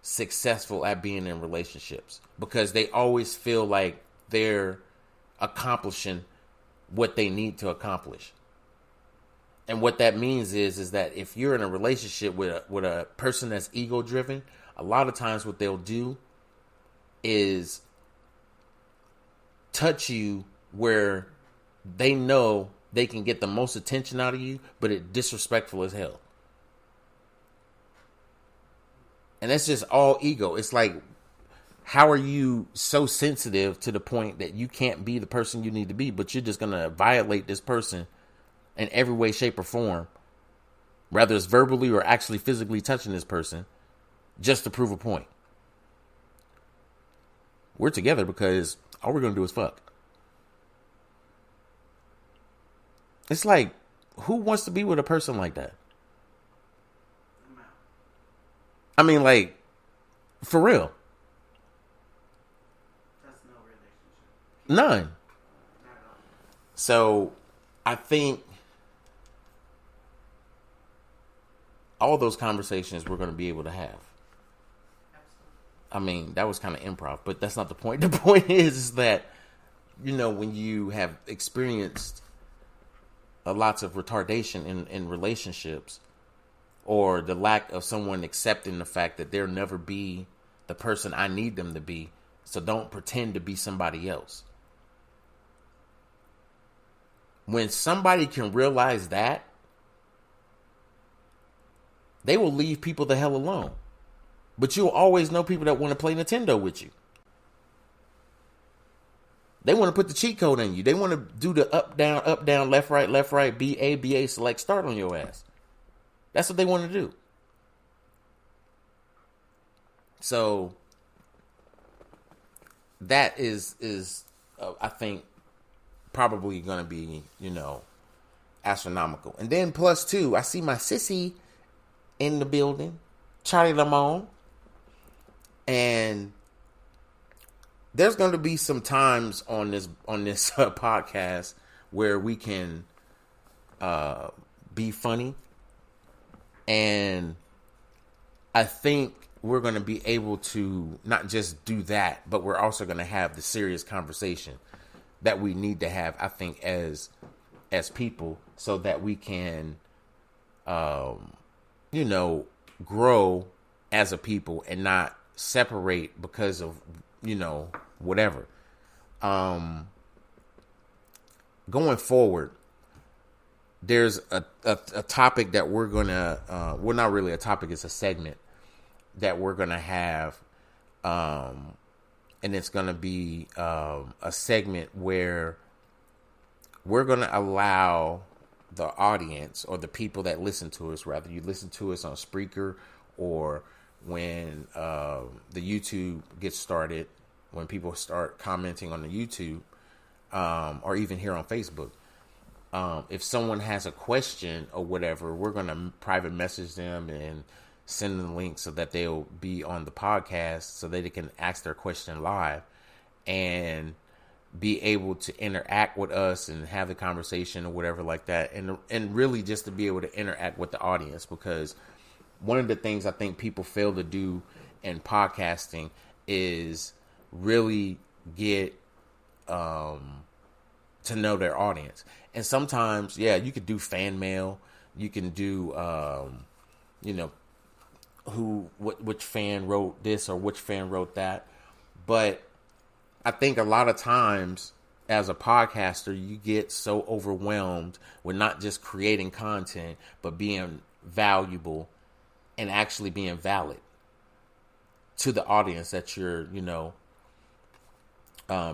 Speaker 5: successful at being in relationships, because they always feel like they're accomplishing what they need to accomplish. And what that means is that if you're in a relationship with a person that's ego driven, a lot of times what they'll do is touch you where they know they can get the most attention out of you, but it's disrespectful as hell. And that's just all ego. It's like, how are you so sensitive to the point that you can't be the person you need to be, but you're just going to violate this person in every way, shape, or form, whether it's verbally or actually physically touching this person, just to prove a point. We're together because all we're going to do is fuck. It's like, who wants to be with a person like that? I mean, like, for real.
Speaker 1: That's no relationship.
Speaker 5: None. So, I think all those conversations we're going to be able to have. I mean, that was kind of improv, but that's not the point. The point is that, you know, when you have experienced lots of retardation in relationships, or the lack of someone accepting the fact that they'll never be the person I need them to be, so don't pretend to be somebody else. When somebody can realize that, they will leave people the hell alone. But you'll always know people that want to play Nintendo with you. They want to put the cheat code in you. They want to do the up, down, left, right, BA, select, start on your ass. That's what they want to do. So that is I think, probably going to be, you know, astronomical. And then plus two, I see my sissy in the building, Charlie Lamone. And there's going to be some times on this podcast where we can be funny, and I think we're going to be able to not just do that, but we're also going to have the serious conversation that we need to have, I think, as people, so that we can, you know, grow as a people and not separate because of, you know, whatever. Going forward, there's a topic that we're gonna well, not really a topic, it's a segment that we're gonna have, and it's gonna be a segment where we're gonna allow the audience, or the people that listen to us, whether you listen to us on Spreaker, or when the YouTube gets started, when people start commenting on the YouTube, or even here on Facebook, if someone has a question or whatever, we're going to private message them and send them the link so that they'll be on the podcast, so that they can ask their question live and be able to interact with us and have the conversation or whatever like that. And really just to be able to interact with the audience, because one of the things I think people fail to do in podcasting is really get to know their audience. And sometimes, yeah, you could do fan mail, you can do, you know, which fan wrote this or which fan wrote that. But I think a lot of times as a podcaster, you get so overwhelmed with not just creating content, but being valuable and actually being valid to the audience that you're, you know,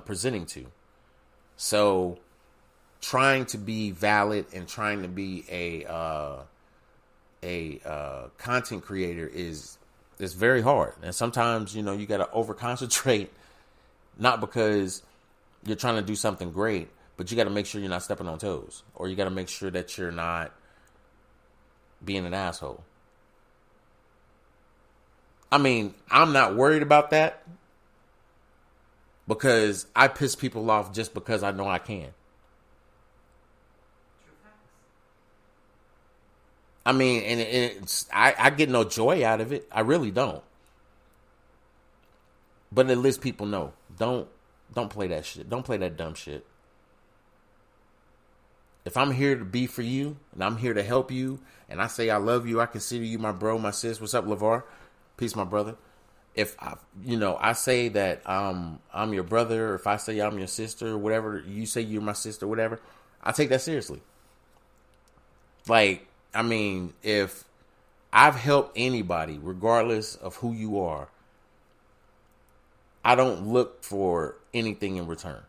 Speaker 5: presenting to. So trying to be valid and trying to be a content creator is very hard. And sometimes, you know, you got to over concentrate, not because you're trying to do something great, but you got to make sure you're not stepping on toes, or you got to make sure that you're not being an asshole. I mean, I'm not worried about that, because I piss people off just because I know I can. I mean, and I get no joy out of it. I really don't. But at least people know. Don't play that shit. Don't play that dumb shit. If I'm here to be for you, and I'm here to help you, and I say I love you, I consider you my bro, my sis. What's up, LeVar? Peace, my brother. If I say that I'm your brother, or if I say I'm your sister, or whatever, you say you're my sister, whatever, I take that seriously. Like, I mean, if I've helped anybody, regardless of who you are, I don't look for anything in return.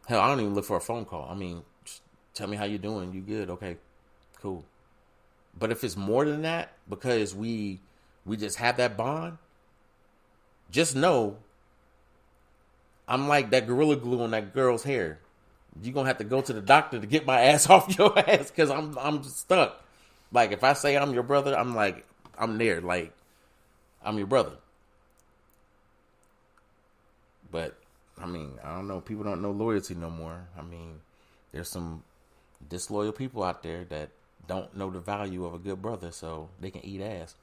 Speaker 5: Hell, I don't even look for a phone call. I mean, tell me how you doing. You good? Okay, cool. But if it's more than that, because we just have that bond, just know I'm like that Gorilla Glue on that girl's hair. You're going to have to go to the doctor to get my ass off your ass because I'm stuck. Like, if I say I'm your brother, I'm like, I'm there. Like, I'm your brother. But, I mean, I don't know. People don't know loyalty no more. I mean, there's some disloyal people out there that don't know the value of a good brother, so they can eat ass.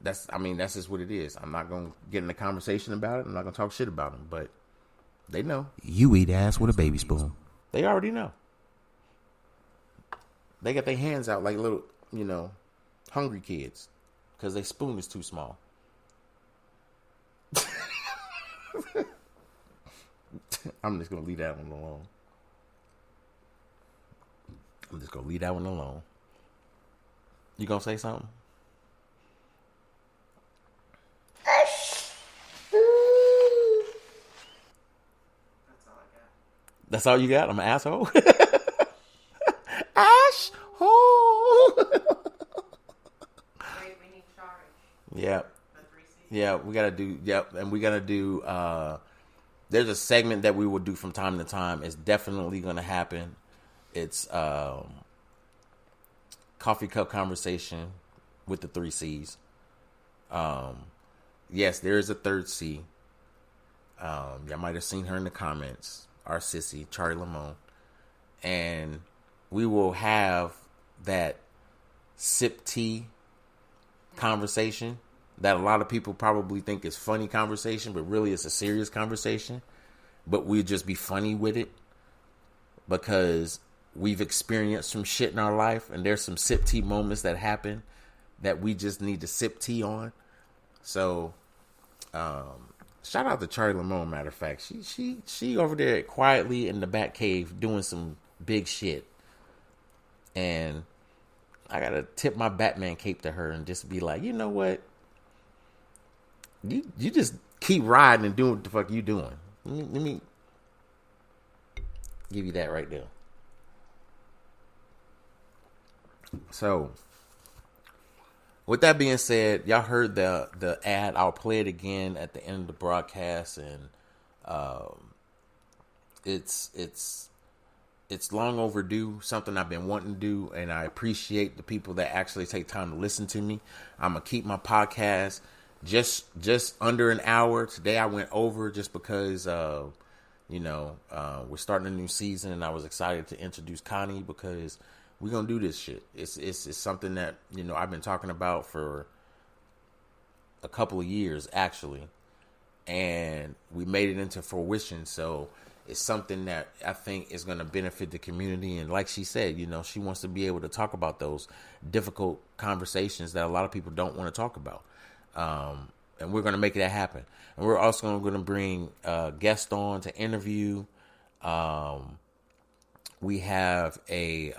Speaker 5: That's just what it is. I'm not going to get in a conversation about it. I'm not going to talk shit about them, but they know.
Speaker 7: You eat ass with a baby spoon.
Speaker 5: They already know. They got their hands out like little, hungry kids because their spoon is too small. I'm just going to leave that one alone. You going to say something? That's all you got? I'm an asshole? Asshole!
Speaker 1: Wait, we need charge.
Speaker 5: Yeah. Yeah, we gotta do, and we gotta do, there's a segment that we will do from time to time. It's definitely gonna happen. It's, coffee cup conversation with the 3 C's. Yes, there is a third C. Y'all might have seen her in the comments. Our sissy, Charlie Lamone. And we will have that sip tea conversation that a lot of people probably think is funny conversation, but really it's a serious conversation. But we'll just be funny with it because we've experienced some shit in our life, and there's some sip tea moments that happen that we just need to sip tea on. So, shout out to Charlie Lamone, matter of fact. She over there quietly in the back cave doing some big shit. And I gotta tip my Batman cape to her and just be like, you know what? You just keep riding and doing what the fuck you doing. Let me give you that right there. So, with that being said, y'all heard the ad. I'll play it again at the end of the broadcast, and it's long overdue. Something I've been wanting to do, and I appreciate the people that actually take time to listen to me. I'm gonna keep my podcast just under an hour. Today I went over just because we're starting a new season, and I was excited to introduce Connie because we're going to do this shit. It's something that, I've been talking about for a couple of years, actually. And we made it into fruition. So it's something that I think is going to benefit the community. And like she said, she wants to be able to talk about those difficult conversations that a lot of people don't want to talk about. And we're going to make that happen. And we're also going to bring guests on to interview. We have a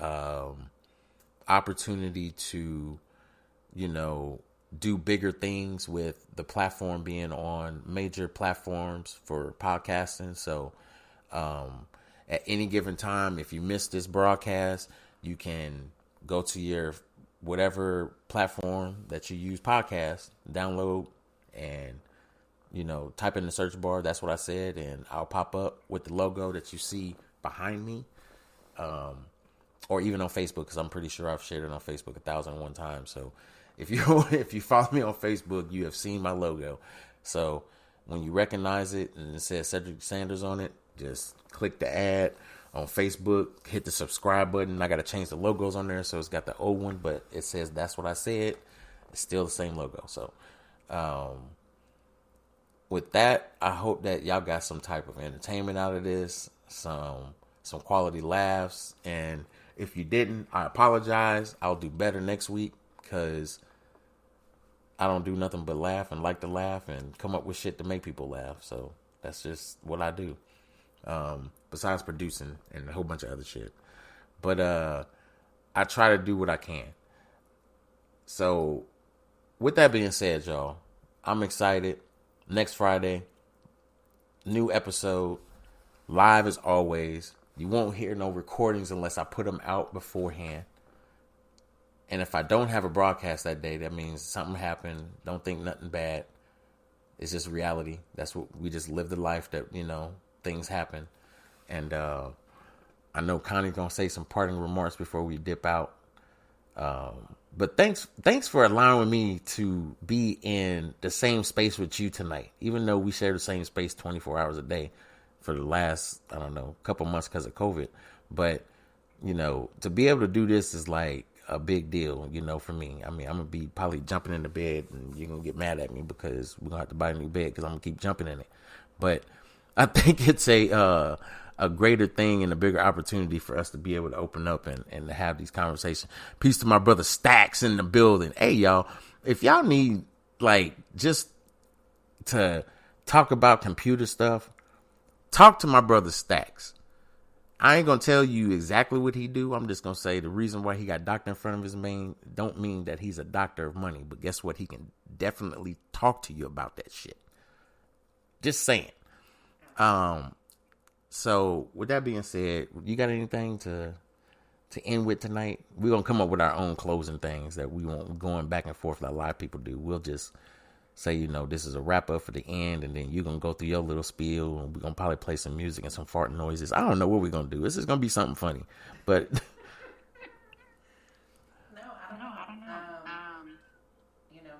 Speaker 5: opportunity to, do bigger things with the platform being on major platforms for podcasting. So at any given time, if you miss this broadcast, you can go to your whatever platform that you use podcast, download, and, type in the search bar. That's what I said. And I'll pop up with the logo that you see behind me. Or even on Facebook, because I'm pretty sure I've shared it on Facebook 1,001 times. So if you follow me on Facebook, you have seen my logo. So when you recognize it and it says Cedric Sanders on it, just click the ad on Facebook, hit the subscribe button. I got to change the logos on there, so it's got the old one, but it says That's What I Said. It's still the same logo. So with that, I hope that y'all got some type of entertainment out of this, some quality laughs, and if you didn't, I apologize. I'll do better next week because I don't do nothing but laugh and like to laugh and come up with shit to make people laugh. So that's just what I do. Besides producing and a whole bunch of other shit. But I try to do what I can. So with that being said, y'all, I'm excited. Next Friday, new episode, live as always. You won't hear no recordings unless I put them out beforehand. And if I don't have a broadcast that day, that means something happened. Don't think nothing bad. It's just reality. That's what we just live the life that, things happen. And I know Connie's going to say some parting remarks before we dip out. But thanks for allowing me to be in the same space with you tonight, even though we share the same space 24 hours a day for the last, couple months because of COVID. But, to be able to do this is like a big deal, for me. I mean, I'm going to be probably jumping in the bed and you're going to get mad at me because we're going to have to buy a new bed because I'm going to keep jumping in it. But I think it's a greater thing and a bigger opportunity for us to be able to open up and to have these conversations. Peace to my brother Stacks in the building. Hey, y'all, if y'all need just to talk about computer stuff, talk to my brother Stacks. I ain't going to tell you exactly what he do. I'm just going to say the reason why he got doctor in front of his name don't mean that he's a doctor of money. But guess what? He can definitely talk to you about that shit. Just saying. So with that being said, you got anything to end with tonight? We're going to come up with our own closing things that we won't going back and forth like a lot of people do. We'll just say, this is a wrap up for the end, and then you're going to go through your little spiel, and we're going to probably play some music and some fart noises. I don't know what we're going to do. This is going to be something funny, but
Speaker 1: No, I don't know.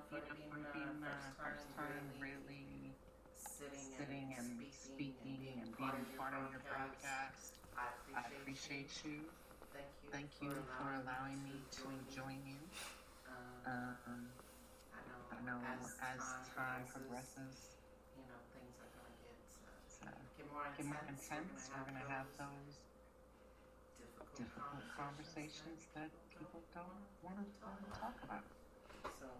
Speaker 1: For being the first time really sitting and speaking and being part of your podcast, I appreciate you. Thank you for allowing me to join you. I know as time progresses, things are going to get more intense. We're going to have those difficult conversations that people don't want to talk about. So,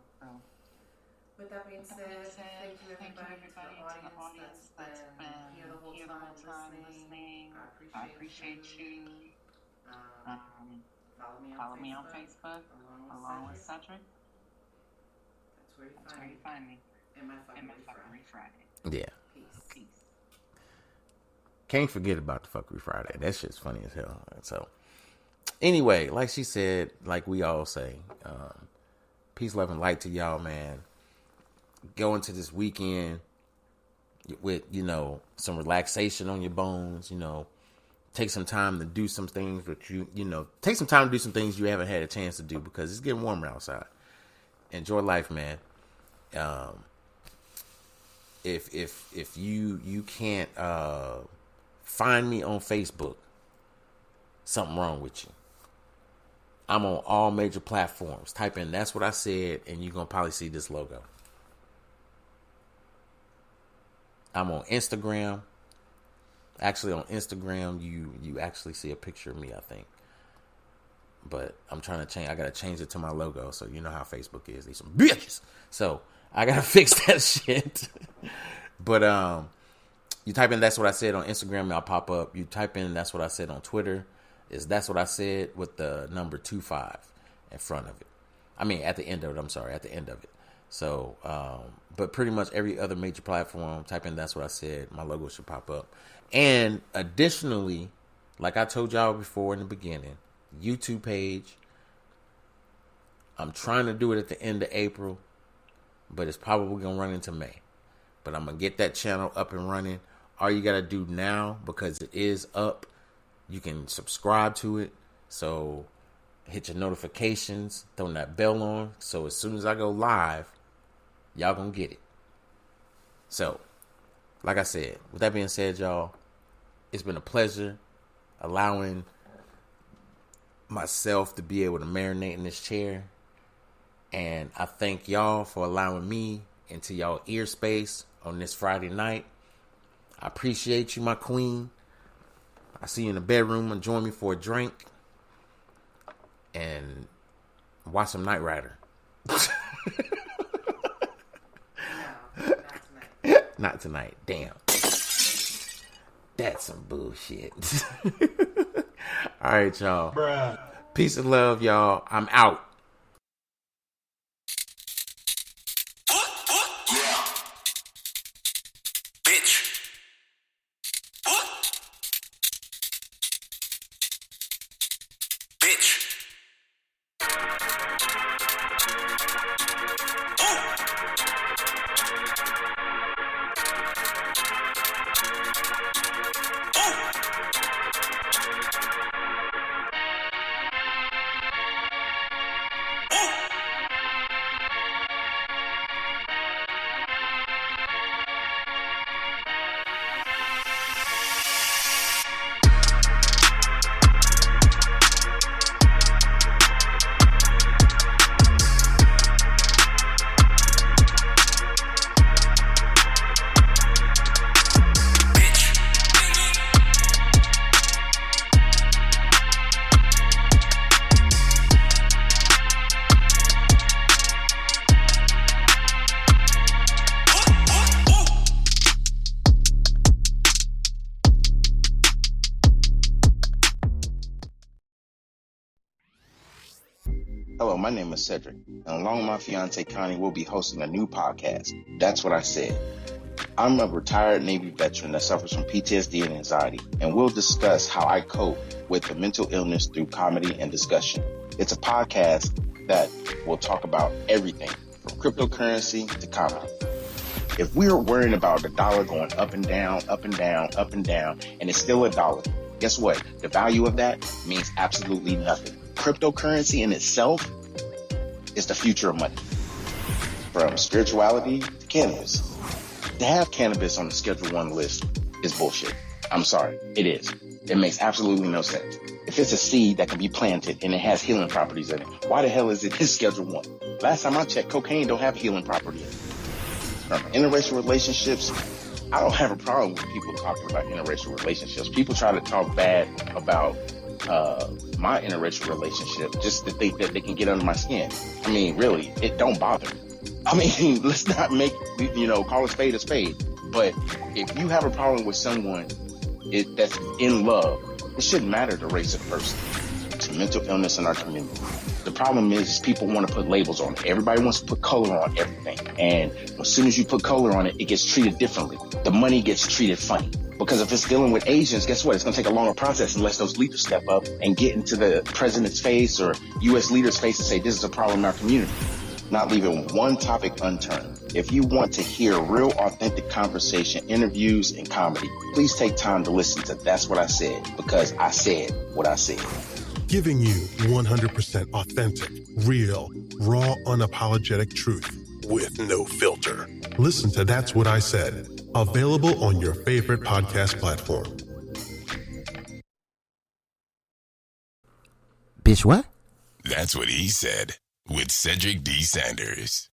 Speaker 1: with that being said, thank you everybody to the audience that's been here the whole time listening. I appreciate you. Follow me on Facebook along with Cedric. That's where you find me. And my Fuckery Friday.
Speaker 5: yeah.
Speaker 1: Peace.
Speaker 5: Can't forget about the Fuckery Friday. That shit's funny as hell. So, anyway, like she said, like we all say, peace, love, and light to y'all, man. Go into this weekend with, some relaxation on your bones, take some time to do some things that take some time to do some things you haven't had a chance to do because it's getting warmer outside. Enjoy life, man. If you can't find me on Facebook, something wrong with you. I'm on all major platforms. Type in That's What I Said, and you're gonna probably see this logo. I'm on Instagram. Actually, on Instagram, you actually see a picture of me, I think. But I'm trying to change. I gotta change it to my logo, so you know how Facebook is. They some bitches. So I gotta fix that shit. But you type in That's What I Said on Instagram, I'll pop up. You type in That's What I Said on Twitter, is That's What I Said with the number 25 in front of it. I mean, at the end of it. I'm sorry, at the end of it. So, but pretty much every other major platform, type in That's What I Said, my logo should pop up. And additionally, like I told y'all before in the beginning, YouTube page. I'm trying to do it at the end of April, but it's probably going to run into May. But I'm going to get that channel up and running. All you got to do now, because it is up, you can subscribe to it. So hit your notifications, throw that bell on. So as soon as I go live, y'all going to get it. So, like I said, with that being said, y'all, it's been a pleasure allowing myself to be able to marinate in this chair. And I thank y'all for allowing me into y'all ear space on this Friday night. I appreciate you, my queen. I see you in the bedroom and join me for a drink and watch some Knight Rider.
Speaker 1: No, not tonight.
Speaker 5: Not tonight. Damn. That's some bullshit. All right, y'all.
Speaker 3: Bruh.
Speaker 5: Peace and love, y'all. I'm out.
Speaker 2: Hello, my name is Cedric, and along with my fiance Connie, we'll be hosting a new podcast. That's what I said. I'm a retired Navy veteran that suffers from PTSD and anxiety, and we'll discuss how I cope with the mental illness through comedy and discussion. It's a podcast that will talk about everything from cryptocurrency to comedy. If we're worrying about the dollar going up and down, up and down, up and down, and it's still a dollar, guess what? The value of that means absolutely nothing. Cryptocurrency in itself is the future of money. From spirituality to cannabis. To have cannabis on the Schedule 1 list is bullshit. I'm sorry, it is. It makes absolutely no sense. If it's a seed that can be planted and it has healing properties in it, why the hell is it in Schedule 1? Last time I checked, cocaine don't have healing property in it. From interracial relationships, I don't have a problem with people talking about interracial relationships. People try to talk bad about my interracial relationship just to think that they can get under my skin. I mean, really, it don't bother me. I mean, let's not make, call a spade a spade. But if you have a problem with someone that's in love, it shouldn't matter the race of the person. It's mental illness in our community. The problem is people want to put labels on it. Everybody wants to put color on everything. And as soon as you put color on it, it gets treated differently. The money gets treated funny. Because if it's dealing with Asians, guess what? It's going to take a longer process unless those leaders step up and get into the president's face or U.S. leaders' face and say, this is a problem in our community. Not leaving one topic unturned. If you want to hear real authentic conversation, interviews, and comedy, please take time to listen to That's What I Said, because I said what I said.
Speaker 3: Giving you 100% authentic, real, raw, unapologetic truth with no filter. Listen to That's What I Said, available on your favorite podcast platform.
Speaker 7: Bitch, what?
Speaker 4: That's what he said with Cedric D. Sanders.